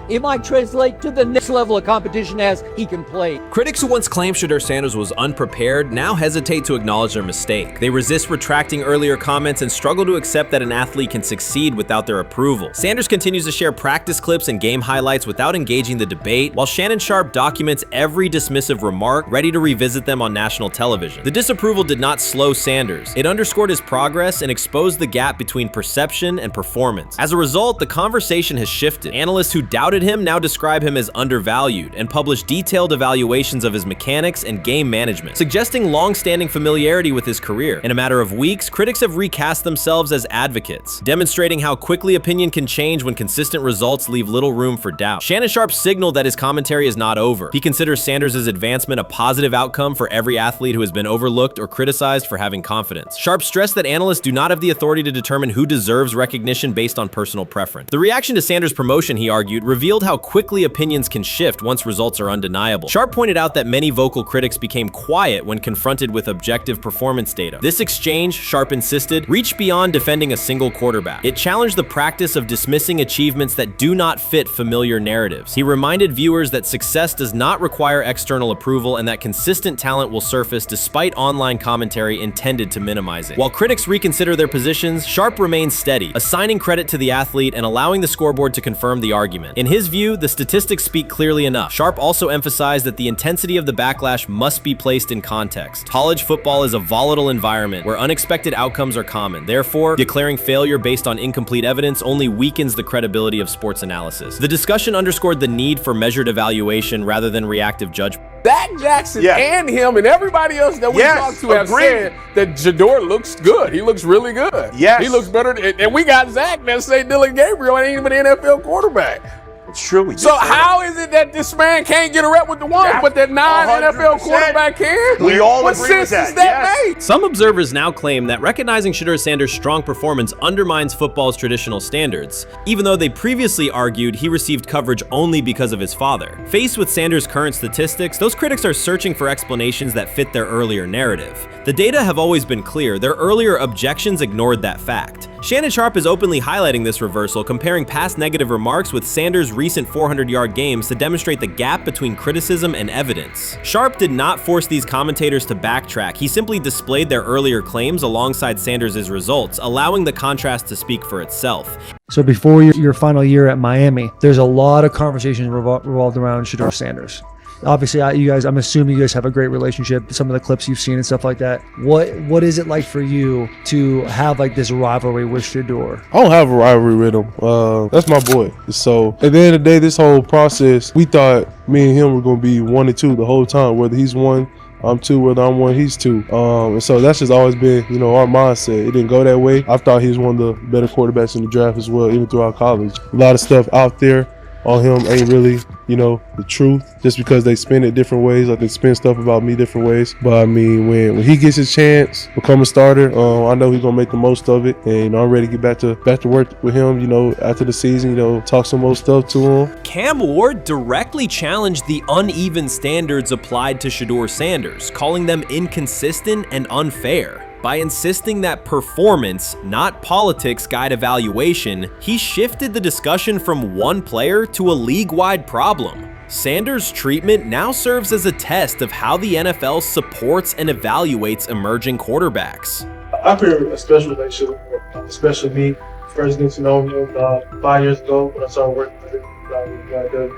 it might translate to the next level of competition as he can play. Critics who once claimed Shedeur Sanders was unprepared now hesitate to acknowledge their mistake. They resist retracting earlier comments and struggle to accept that an athlete can succeed without their approval. Sanders continues to share practice clips and game highlights without engaging the debate, while Shannon Sharpe documents every dismissive remark, ready to revisit them on national television. The disapproval did not slow Sanders. It underscored his progress and exposed the gap between perception and performance. As a result, the conversation has shifted. Analysts who doubted him now describe him as undervalued and publish detailed evaluations of his mechanics and game management, suggesting long-standing familiarity with his career. In a matter of weeks, critics have recast themselves as advocates, demonstrating how quickly opinion can change when consistent results leave little room for doubt. Shannon Sharpe signaled that his commentary is not over. He considers Sanders' advancement a positive outcome for every athlete who has been overlooked or criticized for having confidence. Sharpe stressed that analysts do not have the authority to determine who deserves recognition based on personal preference. The reaction to Sanders' promotion, he argued, revealed how quickly opinions can shift once results are undeniable. Sharpe pointed out that many vocal critics became quiet when confronted with objective performance data. This exchange, Sharpe insisted, reached beyond defending a single quarterback. It challenged the practice of dismissing achievements that do not fit familiar narratives. He reminded viewers that success does not require external approval and that consistent talent will surface despite online commentary intended to minimize it. While critics reconsider their positions, Sharpe remains steady, assigning credit to the athlete and allowing the scoreboard to confirm the argument. In his view, the statistics speak clearly enough. Sharpe also emphasized that the intensity of the backlash must be placed in context. College football is a volatile environment where unexpected outcomes are common. Therefore, declaring failure based on incomplete evidence only weakens the credibility of sports analysis. The discussion underscored the need for measured evaluation rather than reactive judgment. Dak Jackson and him and everybody else that we talked to have said that Shedeur looks good. He looks really good. He looks better. And we got Zach that say Dylan Gabriel ain't even an NFL quarterback. It's true. So how is it that this man can't get a rep with the ones, but that non-NFL quarterback can? We all what agree with sense that. does that make? Some observers now claim that recognizing Shedeur Sanders' strong performance undermines football's traditional standards, even though they previously argued he received coverage only because of his father. Faced with Sanders' current statistics, those critics are searching for explanations that fit their earlier narrative. The data have always been clear. Their earlier objections ignored that fact. Shannon Sharpe is openly highlighting this reversal, comparing past negative remarks with Sanders' recent 400-yard games to demonstrate the gap between criticism and evidence. Sharpe did not force these commentators to backtrack. He simply displayed their earlier claims alongside Sanders' results, allowing the contrast to speak for itself. So before your final year at Miami, there's a lot of conversations revolved around Shedeur Sanders. Obviously, I'm assuming you guys have a great relationship. Some of the clips you've seen and stuff like that. What is it like for you to have like this rivalry with Shedeur? I don't have a rivalry with him. That's my boy. So at the end of the day, this whole process, we thought me and him were going to be 1 and 2 the whole time. Whether he's 1, I'm 2, whether I'm 1, he's 2. And so that's just always been, our mindset. It didn't go that way. I thought he was one of the better quarterbacks in the draft as well, even throughout college. A lot of stuff out there on him ain't really, the truth, just because they spin it different ways. Like they spin stuff about me different ways. But I mean, when he gets his chance, become a starter, I know he's gonna make the most of it. And I'm ready to get back to work with him, after the season, talk some more stuff to him. Cam Ward directly challenged the uneven standards applied to Shedeur Sanders, calling them inconsistent and unfair. By insisting that performance, not politics, guide evaluation, he shifted the discussion from one player to a league-wide problem. Sanders' treatment now serves as a test of how the NFL supports and evaluates emerging quarterbacks. I feel a special relationship with him, especially me. First getting to know him 5 years ago when I started working with him.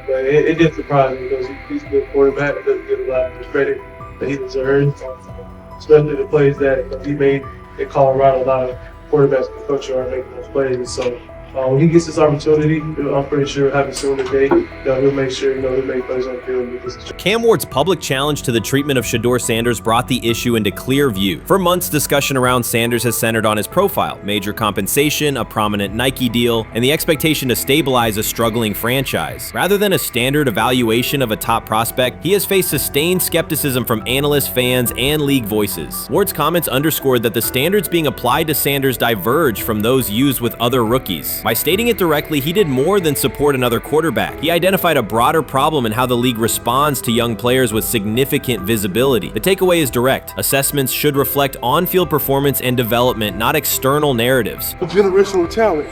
But it did surprise me because he's a good quarterback. It doesn't get a lot of the credit that he deserves. Especially the plays that he made in Colorado. A lot of quarterbacks and coaches are making those plays. And so when he gets this opportunity, I'm pretty sure having soon today, he'll make sure he'll make plays on the field. Cam Ward's public challenge to the treatment of Shedeur Sanders brought the issue into clear view. For months, discussion around Sanders has centered on his profile, major compensation, a prominent Nike deal, and the expectation to stabilize a struggling franchise. Rather than a standard evaluation of a top prospect, he has faced sustained skepticism from analysts, fans, and league voices. Ward's comments underscored that the standards being applied to Sanders diverge from those used with other rookies. By stating it directly, he did more than support another quarterback. He identified a broader problem in how the league responds to young players with significant visibility. The takeaway is direct. Assessments should reflect on-field performance and development, not external narratives. Generational talent.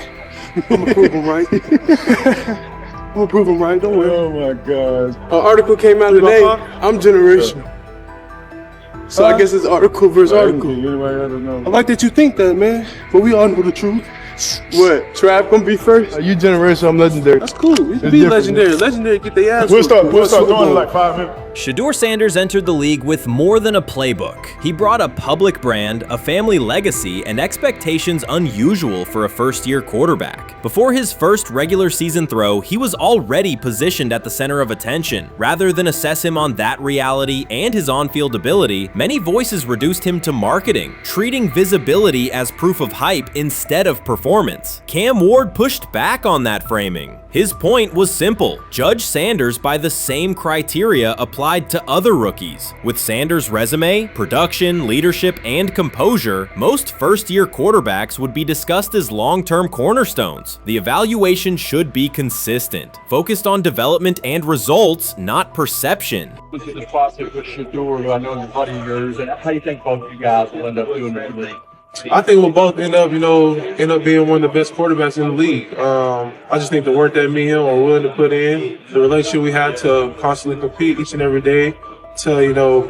I'm gonna prove him right. I'm gonna prove him right. Don't worry. Oh my God. An article came out today. I'm generational. So I guess it's article versus article. I like that you think that, man. But we all know the truth. What? Trav gonna be first? You generational, I'm legendary. That's cool. We can be legendary. Legendary, get their ass. We'll start doing it in like 5 minutes. Shedeur Sanders entered the league with more than a playbook. He brought a public brand, a family legacy, and expectations unusual for a first-year quarterback. Before his first regular season throw, he was already positioned at the center of attention. Rather than assess him on that reality and his on-field ability, many voices reduced him to marketing, treating visibility as proof of hype instead of performance. Cam Ward pushed back on that framing. His point was simple: judge Sanders by the same criteria applied to other rookies. With Sanders' resume, production, leadership, and composure, most first-year quarterbacks would be discussed as long-term cornerstones. The evaluation should be consistent, focused on development and results, not perception. This is the process with Shedeur, who I know is a buddy of yours, and how do you think both of you guys will end up doing it? I think we'll both end up being one of the best quarterbacks in the league. I just think the work that me and him are willing to put in, the relationship we have to constantly compete each and every day to,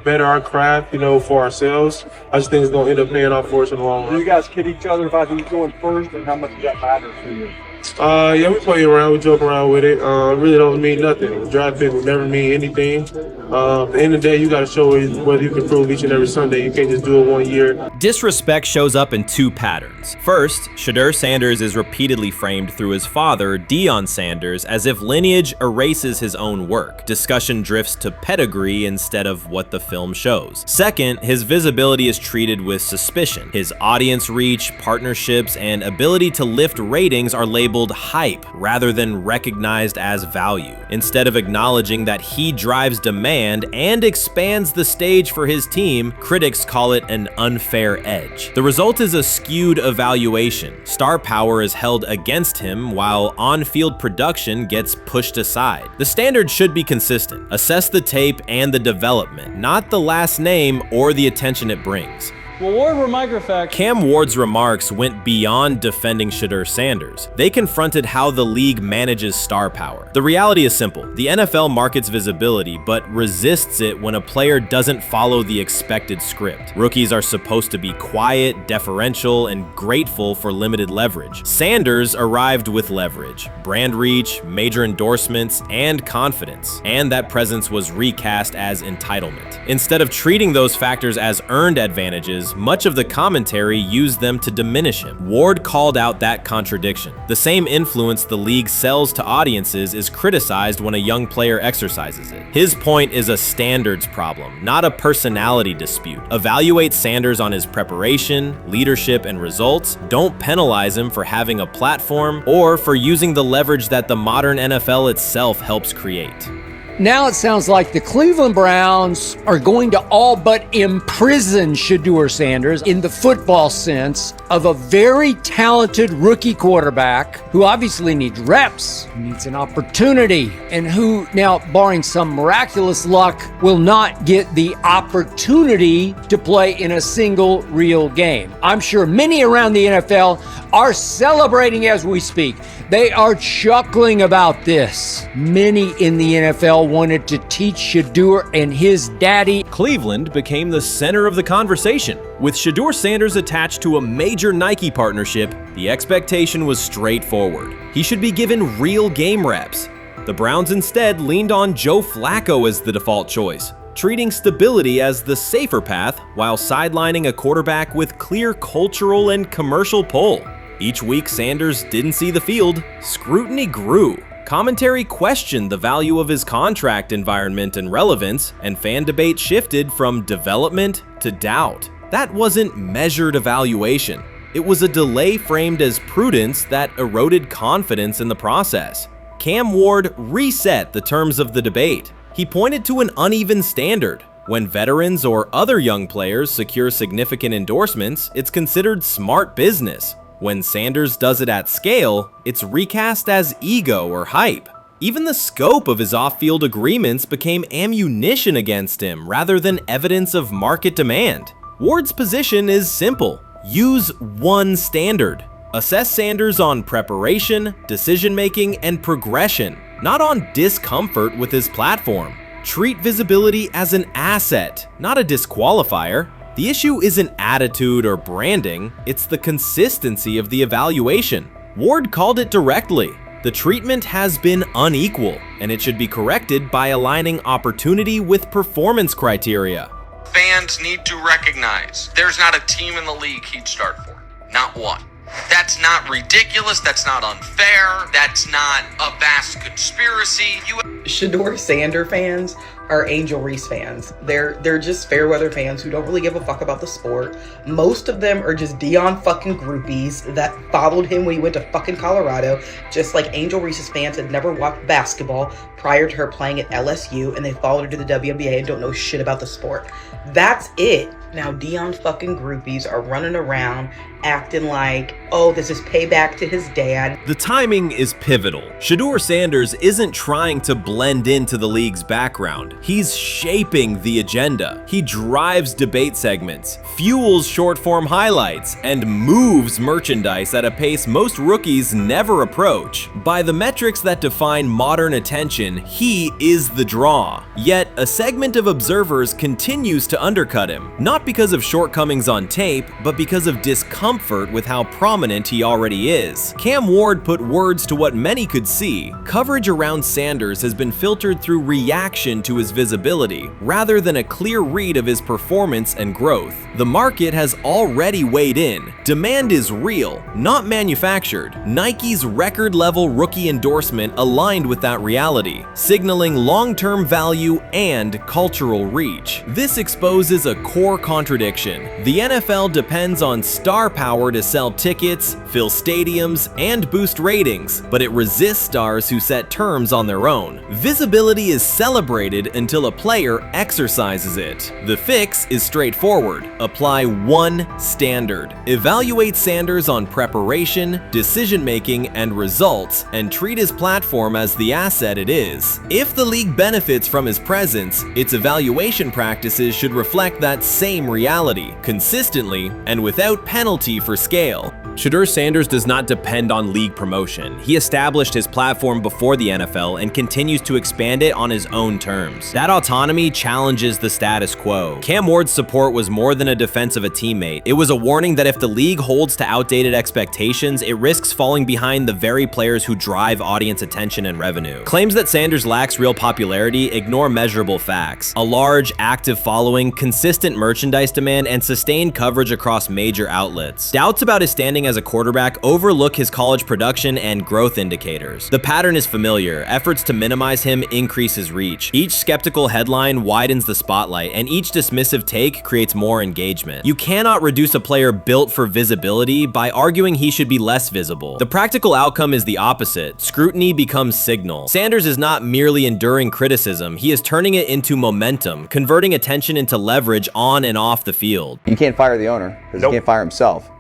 better our craft, for ourselves. I just think it's going to end up paying off for us in the long run. Do you guys kid each other about who's going first and how much does that matter to you? Yeah, we play around, we joke around with it. It really don't mean nothing. The draft pick will never mean anything. At the end of the day, you got to show whether you can prove each and every Sunday. You can't just do it 1 year. Disrespect shows up in two patterns. First, Shedeur Sanders is repeatedly framed through his father, Deion Sanders, as if lineage erases his own work. Discussion drifts to pedigree instead of what the film shows. Second, his visibility is treated with suspicion. His audience reach, partnerships, and ability to lift ratings are labeled hype rather than recognized as value. Instead of acknowledging that he drives demand and expands the stage for his team, critics call it an unfair edge. The result is a skewed evaluation. Star power is held against him while on-field production gets pushed aside. The standard should be consistent. Assess the tape and the development, not the last name or the attention it brings. Well, Ward were microfacts. Cam Ward's remarks went beyond defending Shedeur Sanders. They confronted how the league manages star power. The reality is simple. The NFL markets visibility, but resists it when a player doesn't follow the expected script. Rookies are supposed to be quiet, deferential, and grateful for limited leverage. Sanders arrived with leverage, brand reach, major endorsements, and confidence. And that presence was recast as entitlement. Instead of treating those factors as earned advantages, much of the commentary used them to diminish him. Ward called out that contradiction. The same influence the league sells to audiences is criticized when a young player exercises it. His point is a standards problem, not a personality dispute. Evaluate Sanders on his preparation, leadership, and results. Don't penalize him for having a platform or for using the leverage that the modern NFL itself helps create. Now it sounds like the Cleveland Browns are going to all but imprison Shedeur Sanders in the football sense of a very talented rookie quarterback who obviously needs reps, needs an opportunity, and who now, barring some miraculous luck, will not get the opportunity to play in a single real game. I'm sure many around the NFL are celebrating as we speak. They are chuckling about this. Many in the NFL wanted to teach Shedeur and his daddy. Cleveland became the center of the conversation. With Shedeur Sanders attached to a major Nike partnership, the expectation was straightforward. He should be given real game reps. The Browns instead leaned on Joe Flacco as the default choice, treating stability as the safer path while sidelining a quarterback with clear cultural and commercial pull. Each week Sanders didn't see the field, scrutiny grew. Commentary questioned the value of his contract environment and relevance, and fan debate shifted from development to doubt. That wasn't measured evaluation. It was a delay framed as prudence that eroded confidence in the process. Cam Ward reset the terms of the debate. He pointed to an uneven standard. When veterans or other young players secure significant endorsements, it's considered smart business. When Sanders does it at scale, it's recast as ego or hype. Even the scope of his off-field agreements became ammunition against him rather than evidence of market demand. Ward's position is simple. Use one standard. Assess Sanders on preparation, decision-making, and progression, not on discomfort with his platform. Treat visibility as an asset, not a disqualifier. The issue isn't attitude or branding, it's the consistency of the evaluation. Ward called it directly. The treatment has been unequal, and it should be corrected by aligning opportunity with performance criteria. Fans need to recognize there's not a team in the league he'd start for. Not one. That's not ridiculous, that's not unfair, that's not a vast conspiracy. Shedeur Sanders fans are Angel Reese fans. They're just fair weather fans who don't really give a fuck about the sport. Most of them are just Dion fucking groupies that followed him when he went to fucking Colorado, just like Angel Reese's fans had never watched basketball prior to her playing at LSU, and they followed her to the WNBA and don't know shit about the sport. That's it. Now Dion fucking groupies are running around acting like, oh, this is payback to his dad. The timing is pivotal. Shedeur Sanders isn't trying to blend into the league's background. He's shaping the agenda. He drives debate segments, fuels short-form highlights, and moves merchandise at a pace most rookies never approach. By the metrics that define modern attention, he is the draw. Yet, a segment of observers continues to undercut him, not because of shortcomings on tape, but because of discomfort with how prominent he already is. Cam Ward put words to what many could see. Coverage around Sanders has been filtered through reaction to his visibility, rather than a clear read of his performance and growth. The market has already weighed in. Demand is real, not manufactured. Nike's record-level rookie endorsement aligned with that reality, signaling long-term value and cultural reach. This exposes a core contradiction. The NFL depends on star power to sell tickets, fill stadiums, and boost ratings, but it resists stars who set terms on their own. Visibility is celebrated until a player exercises it. The fix is straightforward. Apply one standard. Evaluate Sanders on preparation, decision-making, and results, and treat his platform as the asset it is. If the league benefits from his presence, its evaluation practices should reflect that same became reality, consistently and without penalty for scale. Shedeur Sanders does not depend on league promotion. He established his platform before the NFL and continues to expand it on his own terms. That autonomy challenges the status quo. Cam Ward's support was more than a defense of a teammate. It was a warning that if the league holds to outdated expectations, it risks falling behind the very players who drive audience attention and revenue. Claims that Sanders lacks real popularity ignore measurable facts. A large, active following, consistent merchandise demand, and sustained coverage across major outlets. Doubts about his standing as a quarterback overlook his college production and growth indicators. The pattern is familiar. Efforts to minimize him increase his reach. Each skeptical headline widens the spotlight, and each dismissive take creates more engagement. You cannot reduce a player built for visibility by arguing he should be less visible. The practical outcome is the opposite. Scrutiny becomes signal. Sanders is not merely enduring criticism, he is turning it into momentum, converting attention into leverage on and off the field. You can't fire the owner because he can't fire himself.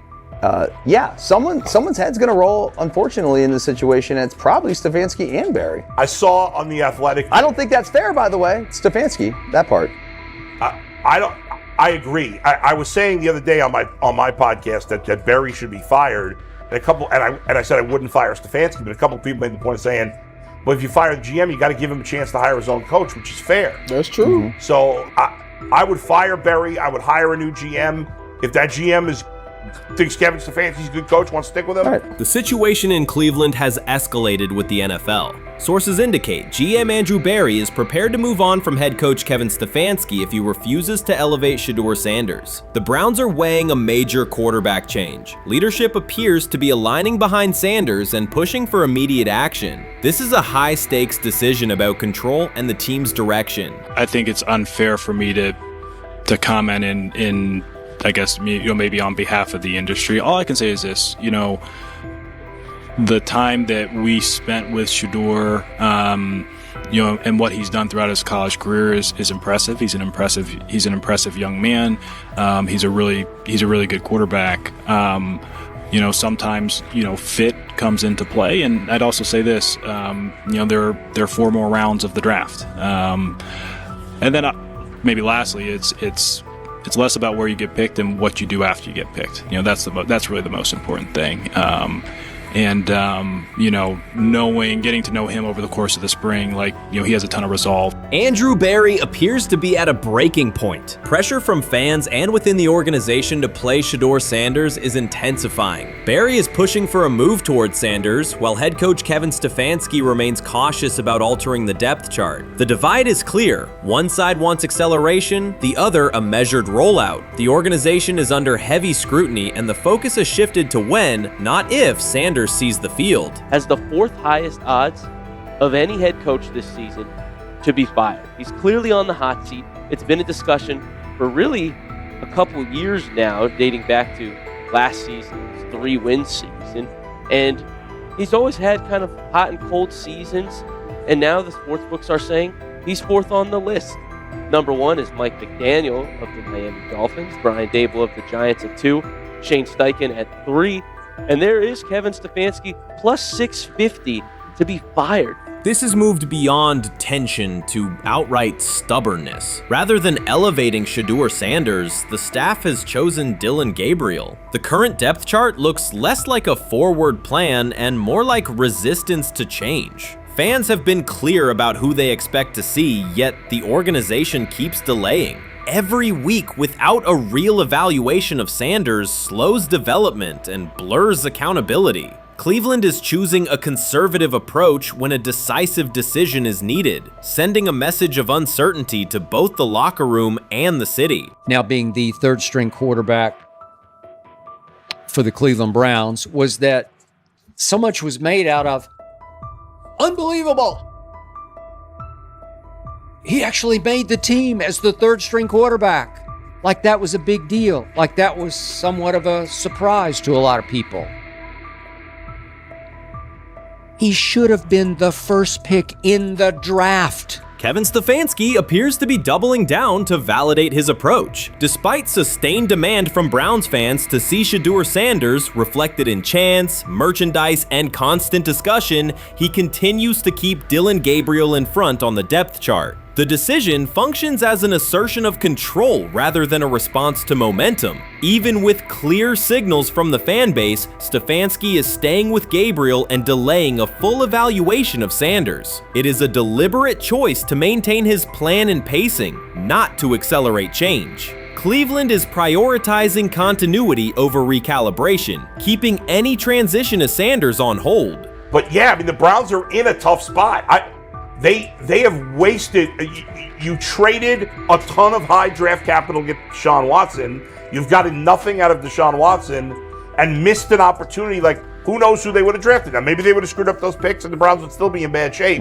Yeah, someone's head's going to roll, unfortunately, in this situation. And it's probably Stefanski and Barry. I saw on The Athletic. I don't think that's fair, by the way. Stefanski, that part. I agree. I was saying the other day on my podcast that Barry should be fired. And I said I wouldn't fire Stefanski, but a couple of people made the point of saying, well, if you fire the GM, you got to give him a chance to hire his own coach, which is fair. That's true. So I would fire Barry. I would hire a new GM. If that GM thinks Kevin Stefanski's a good coach, wants to stick with him. The situation in Cleveland has escalated with the NFL. Sources indicate GM Andrew Barry is prepared to move on from head coach Kevin Stefanski if he refuses to elevate Shedeur Sanders. The Browns are weighing a major quarterback change. Leadership appears to be aligning behind Sanders and pushing for immediate action. This is a high-stakes decision about control and the team's direction. I think it's unfair for me to comment in I guess, maybe on behalf of the industry. All I can say is this, the time that we spent with Shedeur, and what he's done throughout his college career is impressive. He's an impressive young man. He's a really good quarterback. Sometimes, fit comes into play. And I'd also say this, there are 4 more rounds of the draft. And then maybe lastly, it's less about where you get picked and what you do after you get picked. That's really the most important thing. Getting to know him over the course of the spring, he has a ton of resolve. Andrew Barry appears to be at a breaking point. Pressure from fans and within the organization to play Shedeur Sanders is intensifying. Barry is pushing for a move towards Sanders, while head coach Kevin Stefanski remains cautious about altering the depth chart. The divide is clear. One side wants acceleration, the other a measured rollout. The organization is under heavy scrutiny, and the focus has shifted to when, not if, Sanders sees the field. Has the 4th highest odds of any head coach this season to be fired. He's clearly on the hot seat. It's been a discussion for really a couple of years now, dating back to last season's 3-win season. And he's always had kind of hot and cold seasons. And now the sports books are saying he's 4th on the list. Number 1 is Mike McDaniel of the Miami Dolphins, Brian Dable of the Giants at 2, Shane Steichen at 3, and there is Kevin Stefanski plus 650 to be fired. This has moved beyond tension to outright stubbornness. Rather than elevating Shedeur Sanders, the staff has chosen Dillon Gabriel. The current depth chart looks less like a forward plan and more like resistance to change. Fans have been clear about who they expect to see, yet the organization keeps delaying. Every week without a real evaluation of Sanders slows development and blurs accountability. Cleveland is choosing a conservative approach when a decisive decision is needed, sending a message of uncertainty to both the locker room and the city. Now being the 3rd string quarterback for the Cleveland Browns, was that so much was made out of unbelievable. He actually made the team as the 3rd string quarterback. Like that was a big deal. Like that was somewhat of a surprise to a lot of people. He should have been the first pick in the draft. Kevin Stefanski appears to be doubling down to validate his approach. Despite sustained demand from Browns fans to see Shedeur Sanders reflected in chants, merchandise, and constant discussion, he continues to keep Dillon Gabriel in front on the depth chart. The decision functions as an assertion of control rather than a response to momentum. Even with clear signals from the fan base, Stefanski is staying with Gabriel and delaying a full evaluation of Sanders. It is a deliberate choice to maintain his plan and pacing, not to accelerate change. Cleveland is prioritizing continuity over recalibration, keeping any transition to Sanders on hold. But yeah, I mean, the Browns are in a tough spot. They have wasted. You traded a ton of high draft capital to get Deshaun Watson. You've gotten nothing out of Deshaun Watson and missed an opportunity. Like, who knows who they would have drafted? Now, maybe they would have screwed up those picks and the Browns would still be in bad shape.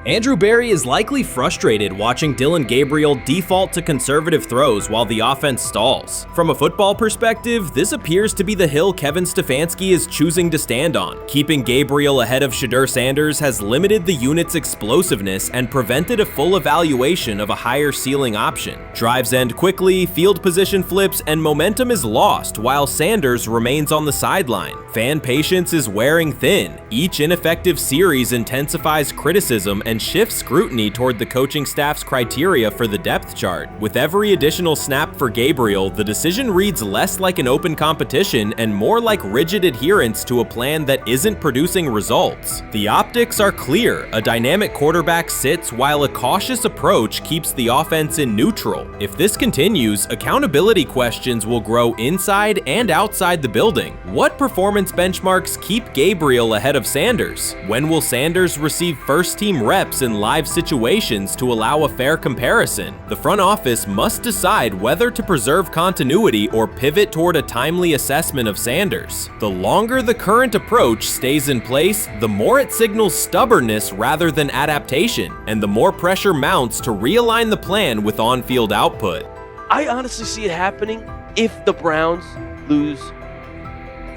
Andrew Berry is likely frustrated watching Dillon Gabriel default to conservative throws while the offense stalls. From a football perspective, this appears to be the hill Kevin Stefanski is choosing to stand on. Keeping Gabriel ahead of Shedeur Sanders has limited the unit's explosiveness and prevented a full evaluation of a higher ceiling option. Drives end quickly, field position flips, and momentum is lost while Sanders remains on the sideline. Fan patience is wearing thin. Each ineffective series intensifies criticism and shifts scrutiny toward the coaching staff's criteria for the depth chart. With every additional snap for Gabriel, the decision reads less like an open competition and more like rigid adherence to a plan that isn't producing results. The optics are clear. A dynamic quarterback sits while a cautious approach keeps the offense in neutral. If this continues, accountability questions will grow inside and outside the building. What performance benchmarks keep Gabriel ahead of Sanders? When will Sanders receive first-team reps in live situations to allow a fair comparison? The front office must decide whether to preserve continuity or pivot toward a timely assessment of Sanders. The longer the current approach stays in place, the more it signals stubbornness rather than adaptation, and the more pressure mounts to realign the plan with on-field output. I honestly see it happening if the Browns lose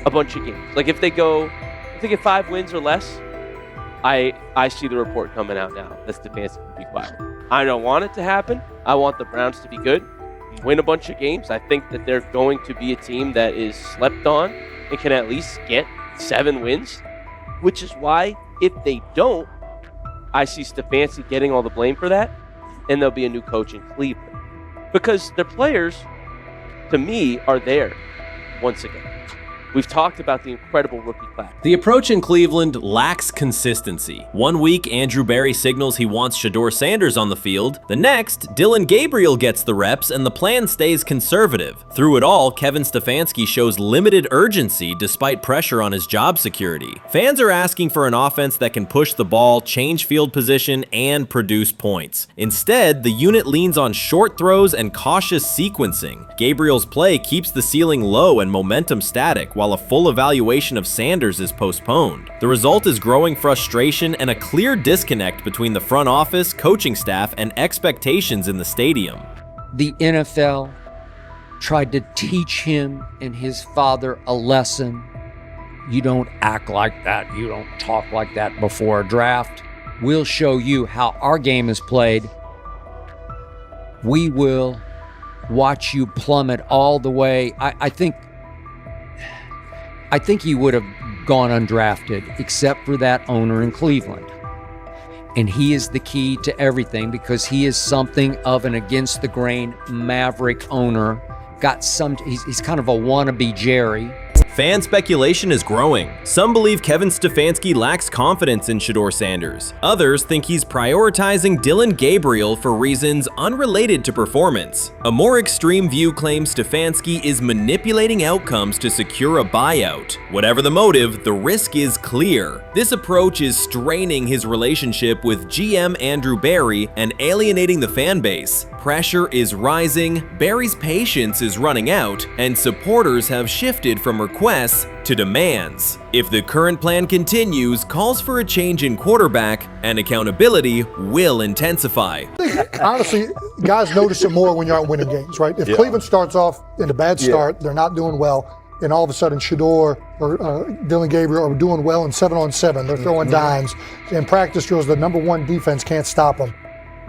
a bunch of games. Like if they get 5 wins or less, I see the report coming out now that Stefanski will be fired. I don't want it to happen. I want the Browns to be good, win a bunch of games. I think that they're going to be a team that is slept on and can at least get 7 wins, which is why if they don't, I see Stefanski getting all the blame for that, and there'll be a new coach in Cleveland. Because their players, to me, are there once again. We've talked about the incredible rookie class. The approach in Cleveland lacks consistency. One week, Andrew Berry signals he wants Shedeur Sanders on the field. The next, Dillon Gabriel gets the reps and the plan stays conservative. Through it all, Kevin Stefanski shows limited urgency despite pressure on his job security. Fans are asking for an offense that can push the ball, change field position, and produce points. Instead, the unit leans on short throws and cautious sequencing. Gabriel's play keeps the ceiling low and momentum static, while a full evaluation of Sanders is postponed. The result is growing frustration and a clear disconnect between the front office, coaching staff, and expectations in the stadium. The NFL tried to teach him and his father a lesson. You don't act like that. You don't talk like that before a draft. We'll show you how our game is played. We will watch you plummet all the way. I think he would have gone undrafted except for that owner in Cleveland. And he is the key to everything because he is something of an against the grain maverick owner. He's kind of a wannabe Jerry. Fan speculation is growing. Some believe Kevin Stefanski lacks confidence in Shedeur Sanders. Others think he's prioritizing Dillon Gabriel for reasons unrelated to performance. A more extreme view claims Stefanski is manipulating outcomes to secure a buyout. Whatever the motive, the risk is clear. This approach is straining his relationship with GM Andrew Berry and alienating the fan base. Pressure is rising, Berry's patience is running out, and supporters have shifted from requests to demands. If the current plan continues, calls for a change in quarterback and accountability will intensify. Honestly, guys notice it more when you're out winning games, right? If Cleveland starts off in a bad start, they're not doing well, and all of a sudden Shedeur or Dillon Gabriel are doing well in 7-on-7. They're throwing dimes. In practice drills, the number one defense can't stop them.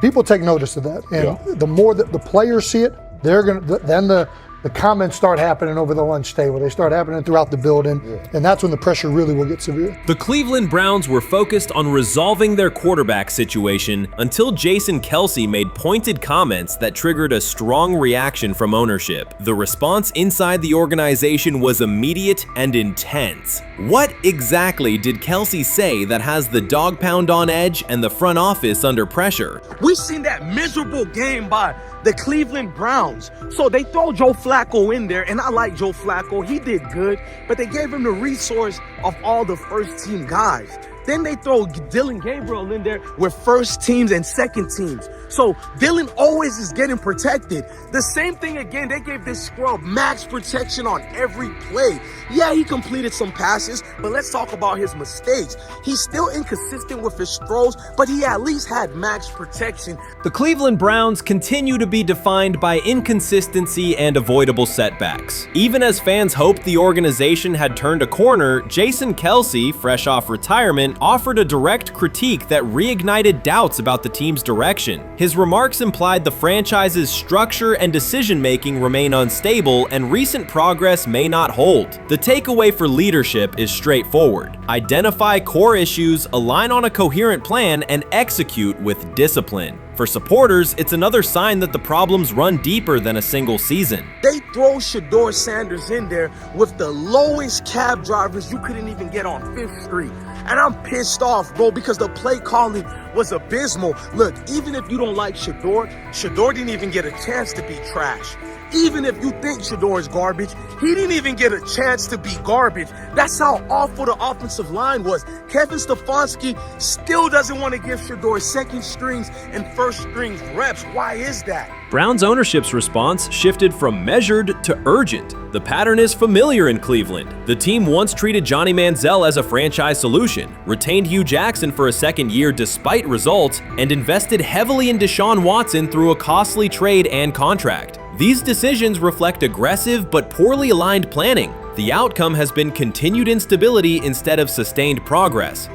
People take notice of that, and the more that the players see it, then the the comments start happening over the lunch table. They start happening throughout the building, and that's when the pressure really will get severe. The Cleveland Browns were focused on resolving their quarterback situation until Jason Kelce made pointed comments that triggered a strong reaction from ownership. The response inside the organization was immediate and intense. What exactly did Kelce say that has the dog pound on edge and the front office under pressure? We've seen that miserable game by the Cleveland Browns. So they throw Joe Flacco in there, and I like Joe Flacco. He did good, but they gave him the resource of all the first-team guys. Then they throw Dylan Gabriel in there with first teams and second teams. So Dylan always is getting protected. The same thing again, they gave this scrub max protection on every play. Yeah, he completed some passes, but let's talk about his mistakes. He's still inconsistent with his throws, but he at least had max protection. The Cleveland Browns continue to be defined by inconsistency and avoidable setbacks. Even as fans hoped the organization had turned a corner, Jason Kelce, fresh off retirement, offered a direct critique that reignited doubts about the team's direction. His remarks implied the franchise's structure and decision-making remain unstable and recent progress may not hold. The takeaway for leadership is straightforward. Identify core issues, align on a coherent plan, and execute with discipline. For supporters, it's another sign that the problems run deeper than a single season. They throw Shedeur Sanders in there with the lowest cab drivers you couldn't even get on 5th Street. And I'm pissed off, bro, because the play calling was abysmal. Look, even if you don't like Shedeur didn't even get a chance to be trash. Even if you think Shedeur is garbage, he didn't even get a chance to be garbage. That's how awful the offensive line was. Kevin Stefanski still doesn't want to give Shedeur second strings and first strings reps. Why is that? Browns ownership's response shifted from measured to urgent. The pattern is familiar in Cleveland. The team once treated Johnny Manziel as a franchise solution, retained Hugh Jackson for a second year despite results, and invested heavily in Deshaun Watson through a costly trade and contract. These decisions reflect aggressive but poorly aligned planning. The outcome has been continued instability instead of sustained progress.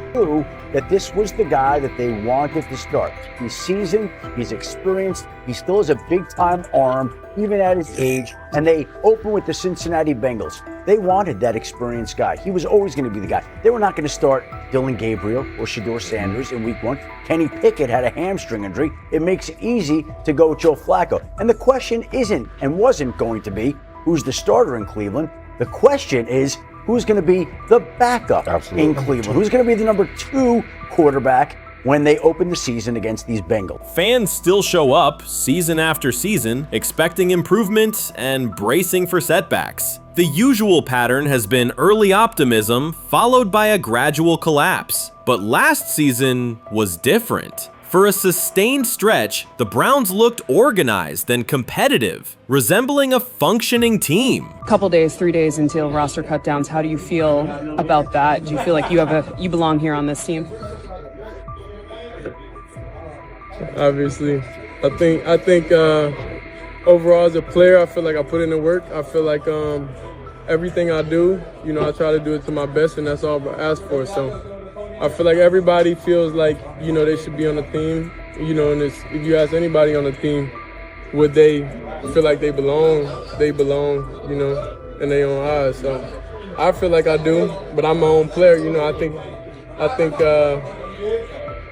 That this was the guy that they wanted to start. He's seasoned, he's experienced, he still has a big-time arm, even at his age, and they open with the Cincinnati Bengals. They wanted that experienced guy. He was always going to be the guy. They were not going to start Dylan Gabriel or Shedeur Sanders in week 1. Kenny Pickett had a hamstring injury. It makes it easy to go with Joe Flacco. And the question isn't and wasn't going to be who's the starter in Cleveland. The question is, who's going to be the backup in Cleveland? Who's going to be the number 2 quarterback when they open the season against these Bengals? Fans still show up season after season, expecting improvement and bracing for setbacks. The usual pattern has been early optimism followed by a gradual collapse. But last season was different. For a sustained stretch, the Browns looked organized and competitive, resembling a functioning team. Couple days, 3 days until roster cutdowns, how do you feel about that? Do you feel like you belong here on this team? Obviously, I think overall as a player, I feel like I put in the work. I feel like everything I do, I try to do it to my best, and that's all I ask for. So I feel like everybody feels like, they should be on the team, and if you ask anybody on the team, would they feel like they belong, in their own eyes. So I feel like I do, but I'm my own player, I think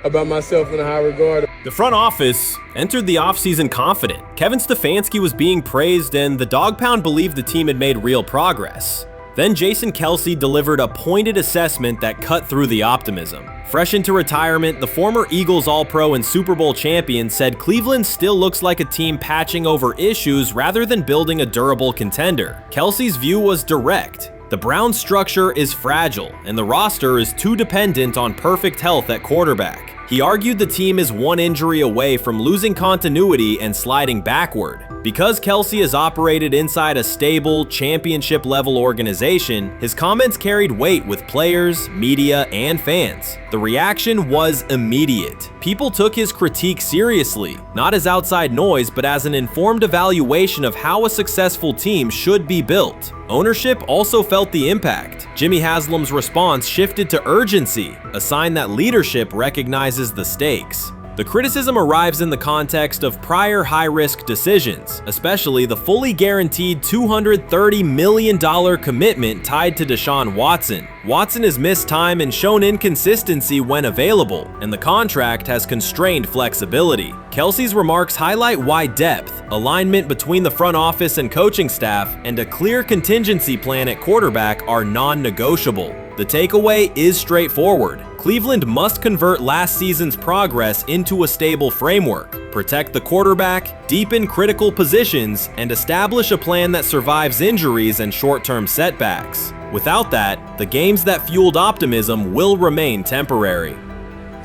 about myself in a high regard. The front office entered the offseason confident. Kevin Stefanski was being praised and the Dog Pound believed the team had made real progress. Then Jason Kelce delivered a pointed assessment that cut through the optimism. Fresh into retirement, the former Eagles All-Pro and Super Bowl champion said Cleveland still looks like a team patching over issues rather than building a durable contender. Kelce's view was direct. The Browns' structure is fragile, and the roster is too dependent on perfect health at quarterback. He argued the team is one injury away from losing continuity and sliding backward. Because Kelce has operated inside a stable, championship-level organization, his comments carried weight with players, media, and fans. The reaction was immediate. People took his critique seriously, not as outside noise, but as an informed evaluation of how a successful team should be built. Ownership also felt the impact. Jimmy Haslam's response shifted to urgency, a sign that leadership recognizes the stakes. The criticism arrives in the context of prior high-risk decisions, especially the fully guaranteed $230 million commitment tied to Deshaun Watson. Watson has missed time and shown inconsistency when available, and the contract has constrained flexibility. Kelsey's remarks highlight why depth, alignment between the front office and coaching staff, and a clear contingency plan at quarterback are non-negotiable. The takeaway is straightforward. Cleveland must convert last season's progress into a stable framework, protect the quarterback, deepen critical positions, and establish a plan that survives injuries and short-term setbacks. Without that, the games that fueled optimism will remain temporary.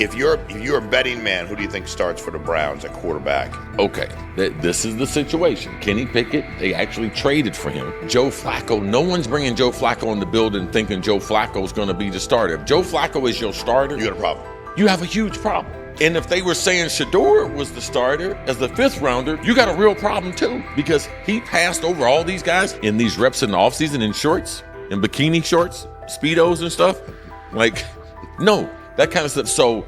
If you're a betting man, who do you think starts for the Browns at quarterback? Okay, this is the situation. Kenny Pickett, they actually traded for him. Joe Flacco, no one's bringing Joe Flacco in the building thinking Joe Flacco's going to be the starter. If Joe Flacco is your starter, you got a problem. You have a huge problem. And if they were saying Shedeur was the starter as the 5th rounder, you got a real problem too, because he passed over all these guys in these reps in the offseason in shorts, in bikini shorts, Speedos and stuff. Like, no. That kind of stuff. So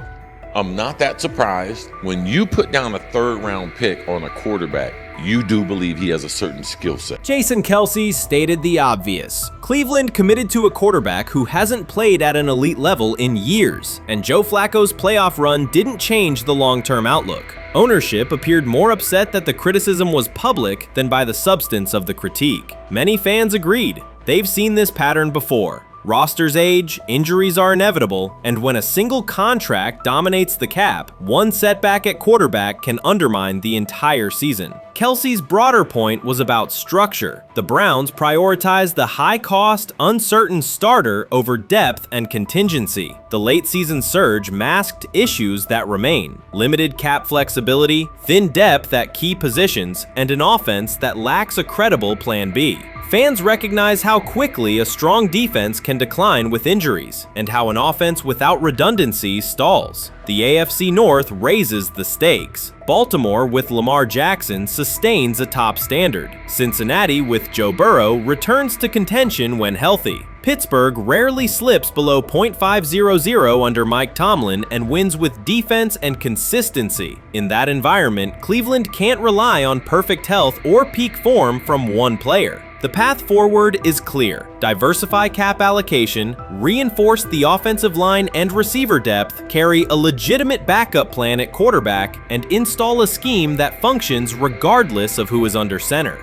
I'm not that surprised. When you put down a 3rd round pick on a quarterback, you do believe he has a certain skill set. Jason Kelce stated the obvious. Cleveland committed to a quarterback who hasn't played at an elite level in years, and Joe Flacco's playoff run didn't change the long-term outlook. Ownership appeared more upset that the criticism was public than by the substance of the critique. Many fans agreed. They've seen this pattern before. Rosters age, injuries are inevitable, and when a single contract dominates the cap, one setback at quarterback can undermine the entire season. Kelsey's broader point was about structure. The Browns prioritized the high-cost, uncertain starter over depth and contingency. The late-season surge masked issues that remain: limited cap flexibility, thin depth at key positions, and an offense that lacks a credible Plan B. Fans recognize how quickly a strong defense can decline with injuries, and how an offense without redundancy stalls. The AFC North raises the stakes. Baltimore with Lamar Jackson sustains a top standard. Cincinnati with Joe Burrow returns to contention when healthy. Pittsburgh rarely slips below .500 under Mike Tomlin and wins with defense and consistency. In that environment, Cleveland can't rely on perfect health or peak form from one player. The path forward is clear. Diversify cap allocation, reinforce the offensive line and receiver depth, carry a legitimate backup plan at quarterback, and install a scheme that functions regardless of who is under center.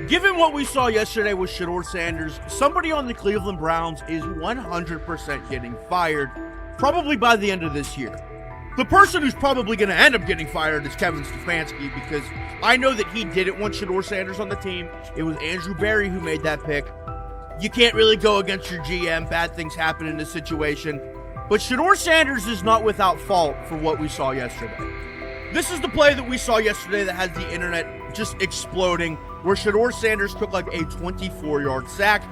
Given what we saw yesterday with Shedeur Sanders, somebody on the Cleveland Browns is 100% getting fired, probably by the end of this year. The person who's probably going to end up getting fired is Kevin Stefanski, because I know that he didn't want Shedeur Sanders on the team. It was Andrew Berry who made that pick. You can't really go against your GM. Bad things happen in this situation. But Shedeur Sanders is not without fault for what we saw yesterday. This is the play that we saw yesterday that has the internet just exploding, where Shedeur Sanders took like a 24-yard sack.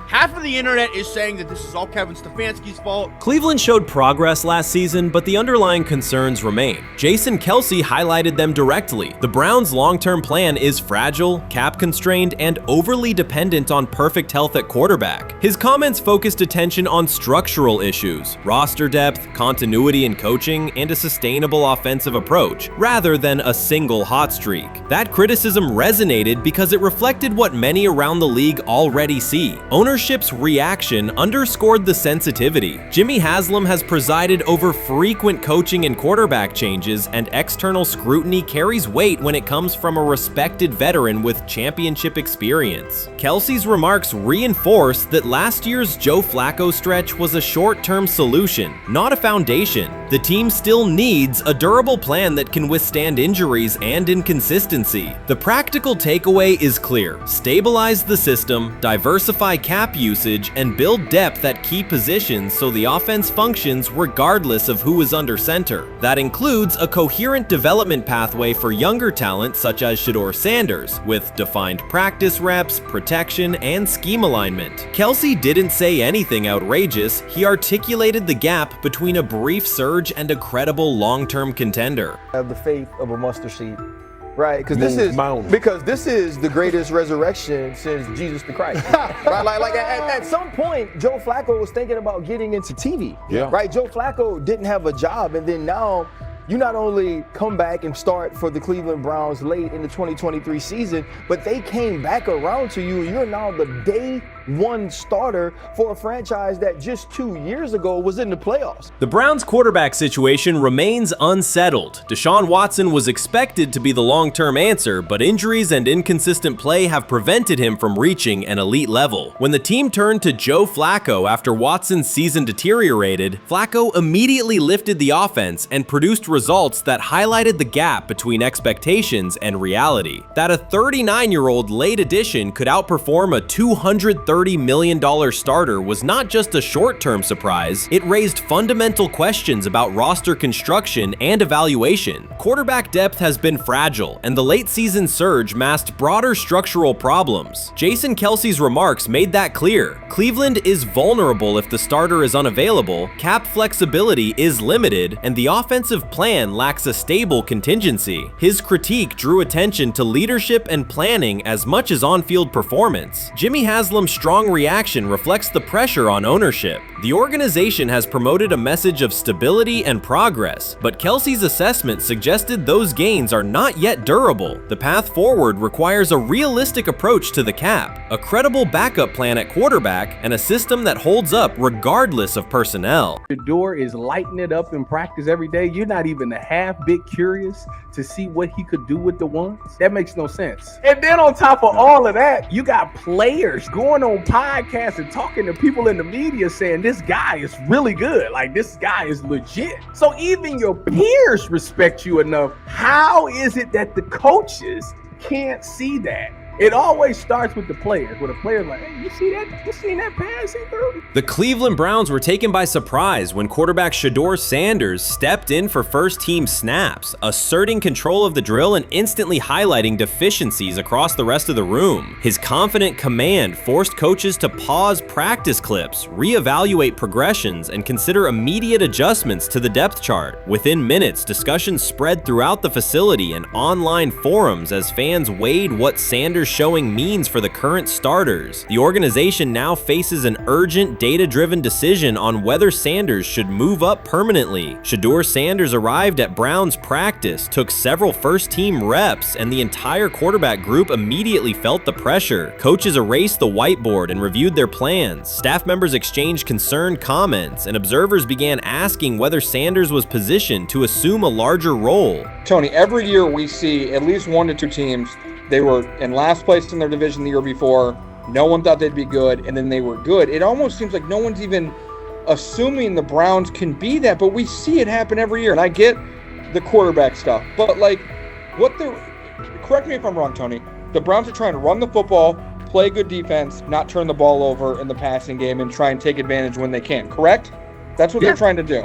Half of the internet is saying that this is all Kevin Stefanski's fault. Cleveland showed progress last season, but the underlying concerns remain. Jason Kelce highlighted them directly. The Browns' long-term plan is fragile, cap-constrained, and overly dependent on perfect health at quarterback. His comments focused attention on structural issues, roster depth, continuity in coaching, and a sustainable offensive approach, rather than a single hot streak. That criticism resonated because it reflected what many around the league already see. Ownership's reaction underscored the sensitivity. Jimmy Haslam has presided over frequent coaching and quarterback changes, and external scrutiny carries weight when it comes from a respected veteran with championship experience. Kelsey's remarks reinforce that last year's Joe Flacco stretch was a short-term solution, not a foundation. The team still needs a durable plan that can withstand injuries and inconsistency. The practical takeaway is clear: stabilize the system, diversify cap usage, and build depth at key positions so the offense functions regardless of who is under center. That includes a coherent development pathway for younger talent such as Shedeur Sanders, with defined practice reps, protection, and scheme alignment. Kelce didn't say anything outrageous. He articulated the gap between a brief surge and a credible long-term contender. I have the faith of a mustard seed. Right, because this is the greatest resurrection since Jesus the Christ. Right, like at some point, Joe Flacco was thinking about getting into TV. Yeah. Right, Joe Flacco didn't have a job, and then now you not only come back and start for the Cleveland Browns late in the 2023 season, but they came back around to you. You're now the day one starter for a franchise that just 2 years ago was in the playoffs. The Browns' quarterback situation remains unsettled. Deshaun Watson was expected to be the long-term answer, but injuries and inconsistent play have prevented him from reaching an elite level. When the team turned to Joe Flacco after Watson's season deteriorated, Flacco immediately lifted the offense and produced results that highlighted the gap between expectations and reality. That a 39-year-old late addition could outperform a $230 million starter was not just a short-term surprise, it raised fundamental questions about roster construction and evaluation. Quarterback depth has been fragile, and the late-season surge masked broader structural problems. Jason Kelce's remarks made that clear. Cleveland is vulnerable if the starter is unavailable, cap flexibility is limited, and the offensive plan lacks a stable contingency. His critique drew attention to leadership and planning as much as on-field performance. Jimmy Haslam's strong reaction reflects the pressure on ownership. The organization has promoted a message of stability and progress, but Kelce's assessment suggested those gains are not yet durable. The path forward requires a realistic approach to the cap, a credible backup plan at quarterback, and a system that holds up regardless of personnel. Shedeur is lighting it up in practice every day. You're not even a half bit curious to see what he could do with the ones. That makes no sense. And then on top of all of that, you got players going on podcasts and talking to people in the media saying this guy is really good. Like, this guy is legit. So even your peers respect you enough. How is it that the coaches can't see that? It always starts with the players, where the player's like, hey, you see that? You seen that pass he threw? The Cleveland Browns were taken by surprise when quarterback Shedeur Sanders stepped in for first-team snaps, asserting control of the drill and instantly highlighting deficiencies across the rest of the room. His confident command forced coaches to pause practice clips, reevaluate progressions, and consider immediate adjustments to the depth chart. Within minutes, discussions spread throughout the facility and online forums as fans weighed what Sanders' showing means for the current starters. The organization now faces an urgent, data-driven decision on whether Sanders should move up permanently. Shedeur Sanders arrived at Browns practice, took several first-team reps, and the entire quarterback group immediately felt the pressure. Coaches erased the whiteboard and reviewed their plans. Staff members exchanged concerned comments, and observers began asking whether Sanders was positioned to assume a larger role. Tony, every year we see at least 1 to 2 teams. They were in last place in their division the year before. No one thought they'd be good, and then they were good. It almost seems like no one's even assuming the Browns can be that, but we see it happen every year. And I get the quarterback stuff, but like, correct me if I'm wrong, Tony. The Browns are trying to run the football, play good defense, not turn the ball over in the passing game, and try and take advantage when they can, correct? That's what they're trying to do.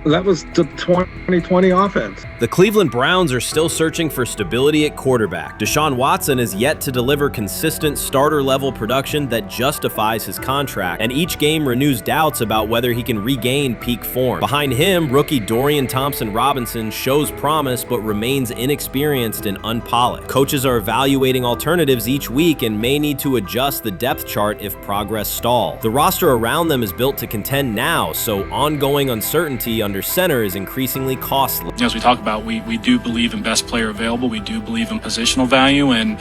That was the 2020 offense. The Cleveland Browns are still searching for stability at quarterback. Deshaun Watson is yet to deliver consistent starter-level production that justifies his contract, and each game renews doubts about whether he can regain peak form. Behind him, rookie Dorian Thompson-Robinson shows promise but remains inexperienced and unpolished. Coaches are evaluating alternatives each week and may need to adjust the depth chart if progress stalls. The roster around them is built to contend now, so ongoing uncertainty under center is increasingly costly. As we talk about, we do believe in best player available. We do believe in positional value, and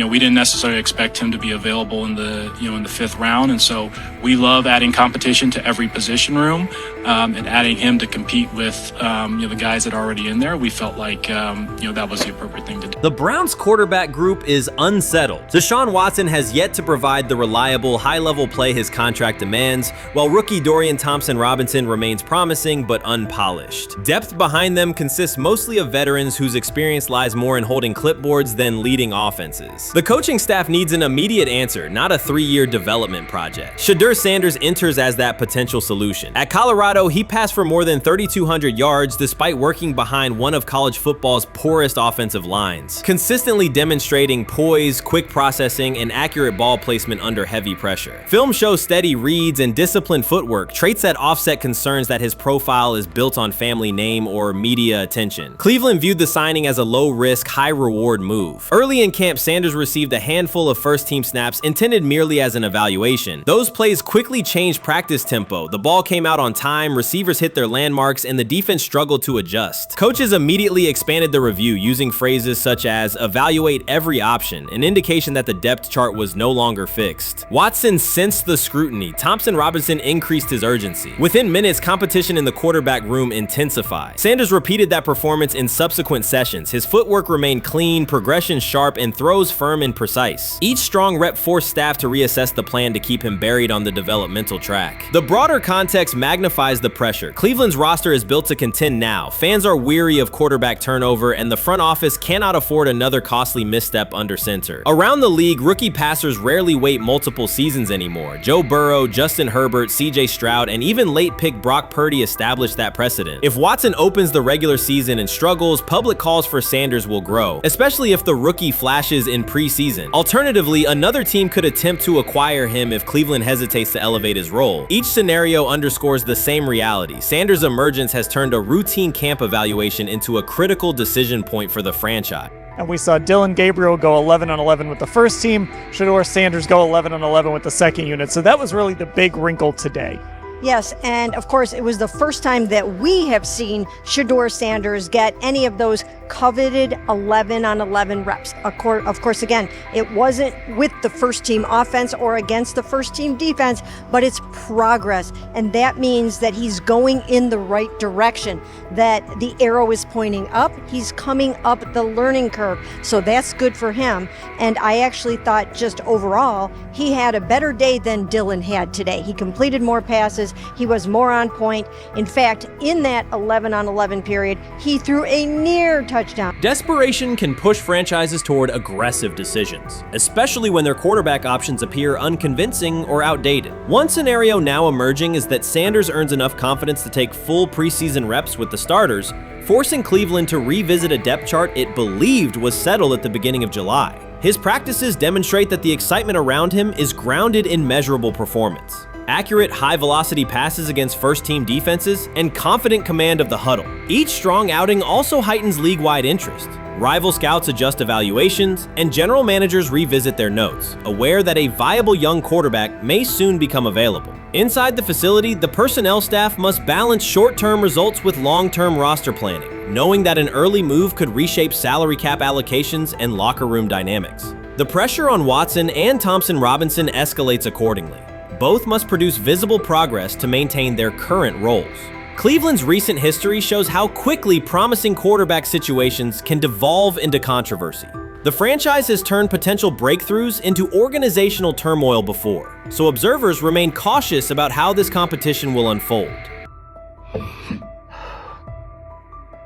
we didn't necessarily expect him to be available in the in the 5th round, and so we love adding competition to every position room and adding him to compete with the guys that are already in there. We felt like that was the appropriate thing to do. The Browns quarterback group is unsettled. Deshaun Watson has yet to provide the reliable, high-level play his contract demands, while rookie Dorian Thompson-Robinson remains promising but unpolished. Depth behind them consists mostly of veterans whose experience lies more in holding clipboards than leading offenses. The coaching staff needs an immediate answer, not a 3-year development project. Shedeur Sanders enters as that potential solution. At Colorado, he passed for more than 3,200 yards despite working behind one of college football's poorest offensive lines, consistently demonstrating poise, quick processing, and accurate ball placement under heavy pressure. Film shows steady reads and disciplined footwork, traits that offset concerns that his profile is built on family name or media attention. Cleveland viewed the signing as a low-risk, high-reward move. Early in training camp, Sanders received a handful of first-team snaps intended merely as an evaluation. Those plays quickly changed practice tempo. The ball came out on time, receivers hit their landmarks, and the defense struggled to adjust. Coaches immediately expanded the review using phrases such as evaluate every option, an indication that the depth chart was no longer fixed. Watson sensed the scrutiny. Thompson Robinson increased his urgency. Within minutes, competition in the quarterback room intensified. Sanders repeated that performance in subsequent sessions. His footwork remained clean, progression sharp, and throws firm and precise. Each strong rep forced staff to reassess the plan to keep him buried on the developmental track. The broader context magnifies the pressure. Cleveland's roster is built to contend now. Fans are weary of quarterback turnover, and the front office cannot afford another costly misstep under center. Around the league, rookie passers rarely wait multiple seasons anymore. Joe Burrow, Justin Herbert, CJ Stroud, and even late pick Brock Purdy established that precedent. If Watson opens the regular season and struggles, public calls for Sanders will grow, especially if the rookie flashes in preseason. Alternatively, another team could attempt to acquire him if Cleveland hesitates to elevate his role. Each scenario underscores the same reality. Sanders' emergence has turned a routine camp evaluation into a critical decision point for the franchise. And we saw Dillon Gabriel go 11-on-11 with the first team, Shedeur Sanders go 11-on-11 with the second unit. So that was really the big wrinkle today. Yes, and of course, it was the first time that we have seen Shedeur Sanders get any of those coveted 11-on-11 reps. Of course, again, it wasn't with the first team offense or against the first team defense, but it's progress. And that means that he's going in the right direction, that the arrow is pointing up. He's coming up the learning curve. So that's good for him. And I actually thought just overall, he had a better day than Dillon had today. He completed more passes. He was more on point. In fact, in that 11-on-11 period, he threw a near touchdown. Desperation can push franchises toward aggressive decisions, especially when their quarterback options appear unconvincing or outdated. One scenario now emerging is that Sanders earns enough confidence to take full preseason reps with the starters, forcing Cleveland to revisit a depth chart it believed was settled at the beginning of July. His practices demonstrate that the excitement around him is grounded in measurable performance. Accurate, high-velocity passes against first-team defenses, and confident command of the huddle. Each strong outing also heightens league-wide interest. Rival scouts adjust evaluations, and general managers revisit their notes, aware that a viable young quarterback may soon become available. Inside the facility, the personnel staff must balance short-term results with long-term roster planning, knowing that an early move could reshape salary cap allocations and locker room dynamics. The pressure on Watson and Thompson Robinson escalates accordingly. Both must produce visible progress to maintain their current roles. Cleveland's recent history shows how quickly promising quarterback situations can devolve into controversy. The franchise has turned potential breakthroughs into organizational turmoil before, so observers remain cautious about how this competition will unfold.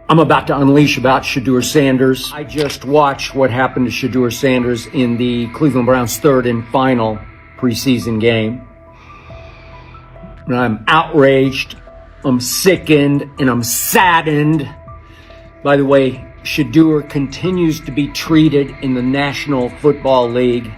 I'm about to unleash about Shedeur Sanders. I just watched what happened to Shedeur Sanders in the Cleveland Browns' third and final preseason game. And I'm outraged, I'm sickened, and I'm saddened by the way Shedeur continues to be treated in the National Football League,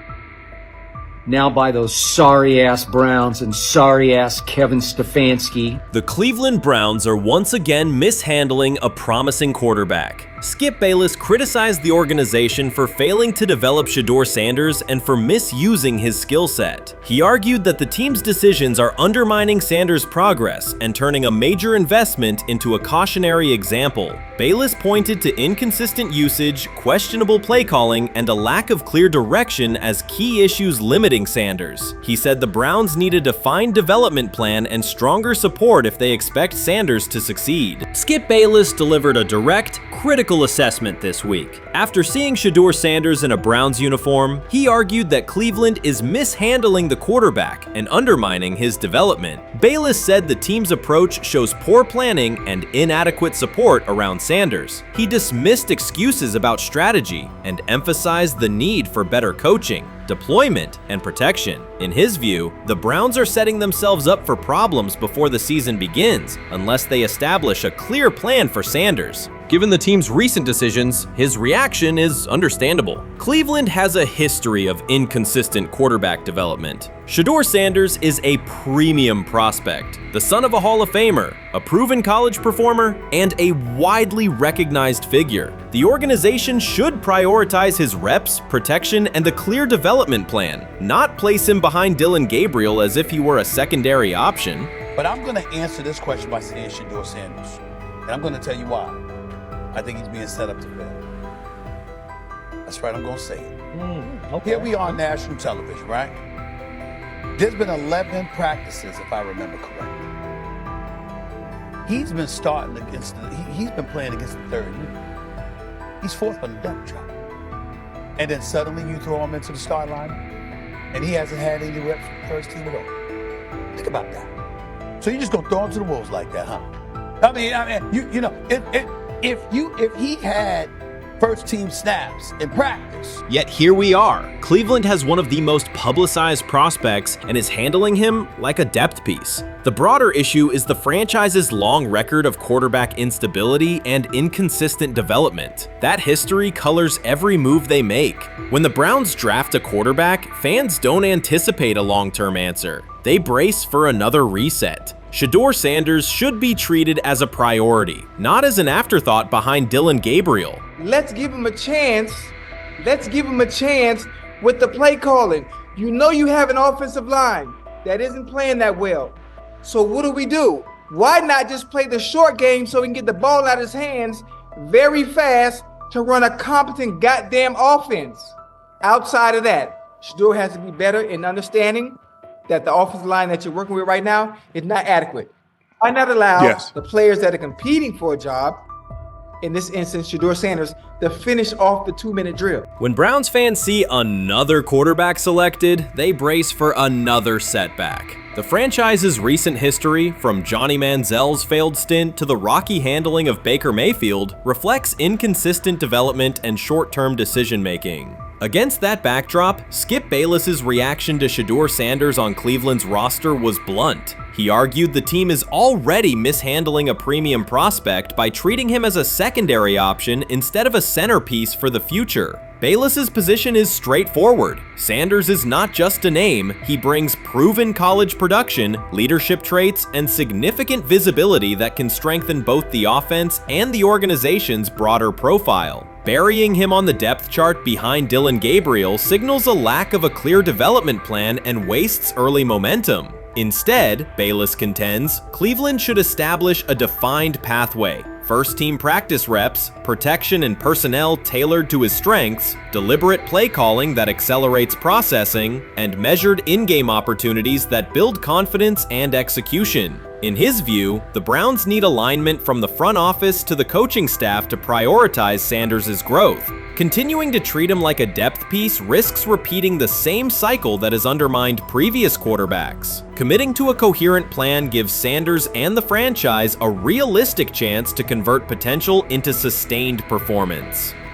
now by those sorry-ass Browns and sorry-ass Kevin Stefanski. The Cleveland Browns are once again mishandling a promising quarterback. Skip Bayless criticized the organization for failing to develop Shedeur Sanders and for misusing his skill set. He argued that the team's decisions are undermining Sanders' progress and turning a major investment into a cautionary example. Bayless pointed to inconsistent usage, questionable play calling, and a lack of clear direction as key issues limiting Sanders. He said the Browns need a defined development plan and stronger support if they expect Sanders to succeed. Skip Bayless delivered a direct, critical assessment this week. After seeing Shedeur Sanders in a Browns uniform, he argued that Cleveland is mishandling the quarterback and undermining his development. Bayless said the team's approach shows poor planning and inadequate support around Sanders. He dismissed excuses about strategy and emphasized the need for better coaching, deployment, and protection. In his view, the Browns are setting themselves up for problems before the season begins unless they establish a clear plan for Sanders. Given the team's recent decisions, his reaction is understandable. Cleveland has a history of inconsistent quarterback development. Shedeur Sanders is a premium prospect, the son of a Hall of Famer, a proven college performer, and a widely recognized figure. The organization should prioritize his reps, protection, and a clear development plan, not place him behind Dylan Gabriel as if he were a secondary option. But I'm going to answer this question by saying Shedeur Sanders. And I'm going to tell you why. I think he's being set up to fail. That's right, I'm going to say it. Okay. Here we are on national television, right? There's been 11 practices, if I remember correctly. He's been starting against, he's been playing against the third unit. He's fourth on the depth chart. And then suddenly you throw him into the start line, and he hasn't had any reps for the first team at all. Think about that. So you're just gonna throw him to the wolves like that, huh? I mean, you know, if he had first team snaps in practice. Yet here we are. Cleveland has one of the most publicized prospects and is handling him like a depth piece. The broader issue is the franchise's long record of quarterback instability and inconsistent development. That history colors every move they make. When the Browns draft a quarterback, fans don't anticipate a long-term answer. They brace for another reset. Shedeur Sanders should be treated as a priority, not as an afterthought behind Dylan Gabriel. Let's give him a chance. Let's give him a chance with the play calling. You know you have an offensive line that isn't playing that well. So what do? Why not just play the short game so he can get the ball out of his hands very fast to run a competent goddamn offense? Outside of that, Shedeur has to be better in understanding that the offensive line that you're working with right now is not adequate. Why not allow the players that are competing for a job, in this instance, Shedeur Sanders, to finish off the 2-minute drill? When Browns fans see another quarterback selected, they brace for another setback. The franchise's recent history, from Johnny Manziel's failed stint to the rocky handling of Baker Mayfield, reflects inconsistent development and short-term decision-making. Against that backdrop, Skip Bayless's reaction to Shedeur Sanders on Cleveland's roster was blunt. He argued the team is already mishandling a premium prospect by treating him as a secondary option instead of a centerpiece for the future. Bayless's position is straightforward. Sanders is not just a name, he brings proven college production, leadership traits, and significant visibility that can strengthen both the offense and the organization's broader profile. Burying him on the depth chart behind Dylan Gabriel signals a lack of a clear development plan and wastes early momentum. Instead, Bayless contends, Cleveland should establish a defined pathway. First-team practice reps, protection and personnel tailored to his strengths, deliberate play calling that accelerates processing, and measured in-game opportunities that build confidence and execution. In his view, the Browns need alignment from the front office to the coaching staff to prioritize Sanders' growth. Continuing to treat him like a depth piece risks repeating the same cycle that has undermined previous quarterbacks. Committing to a coherent plan gives Sanders and the franchise a realistic chance to convert potential into sustained performance.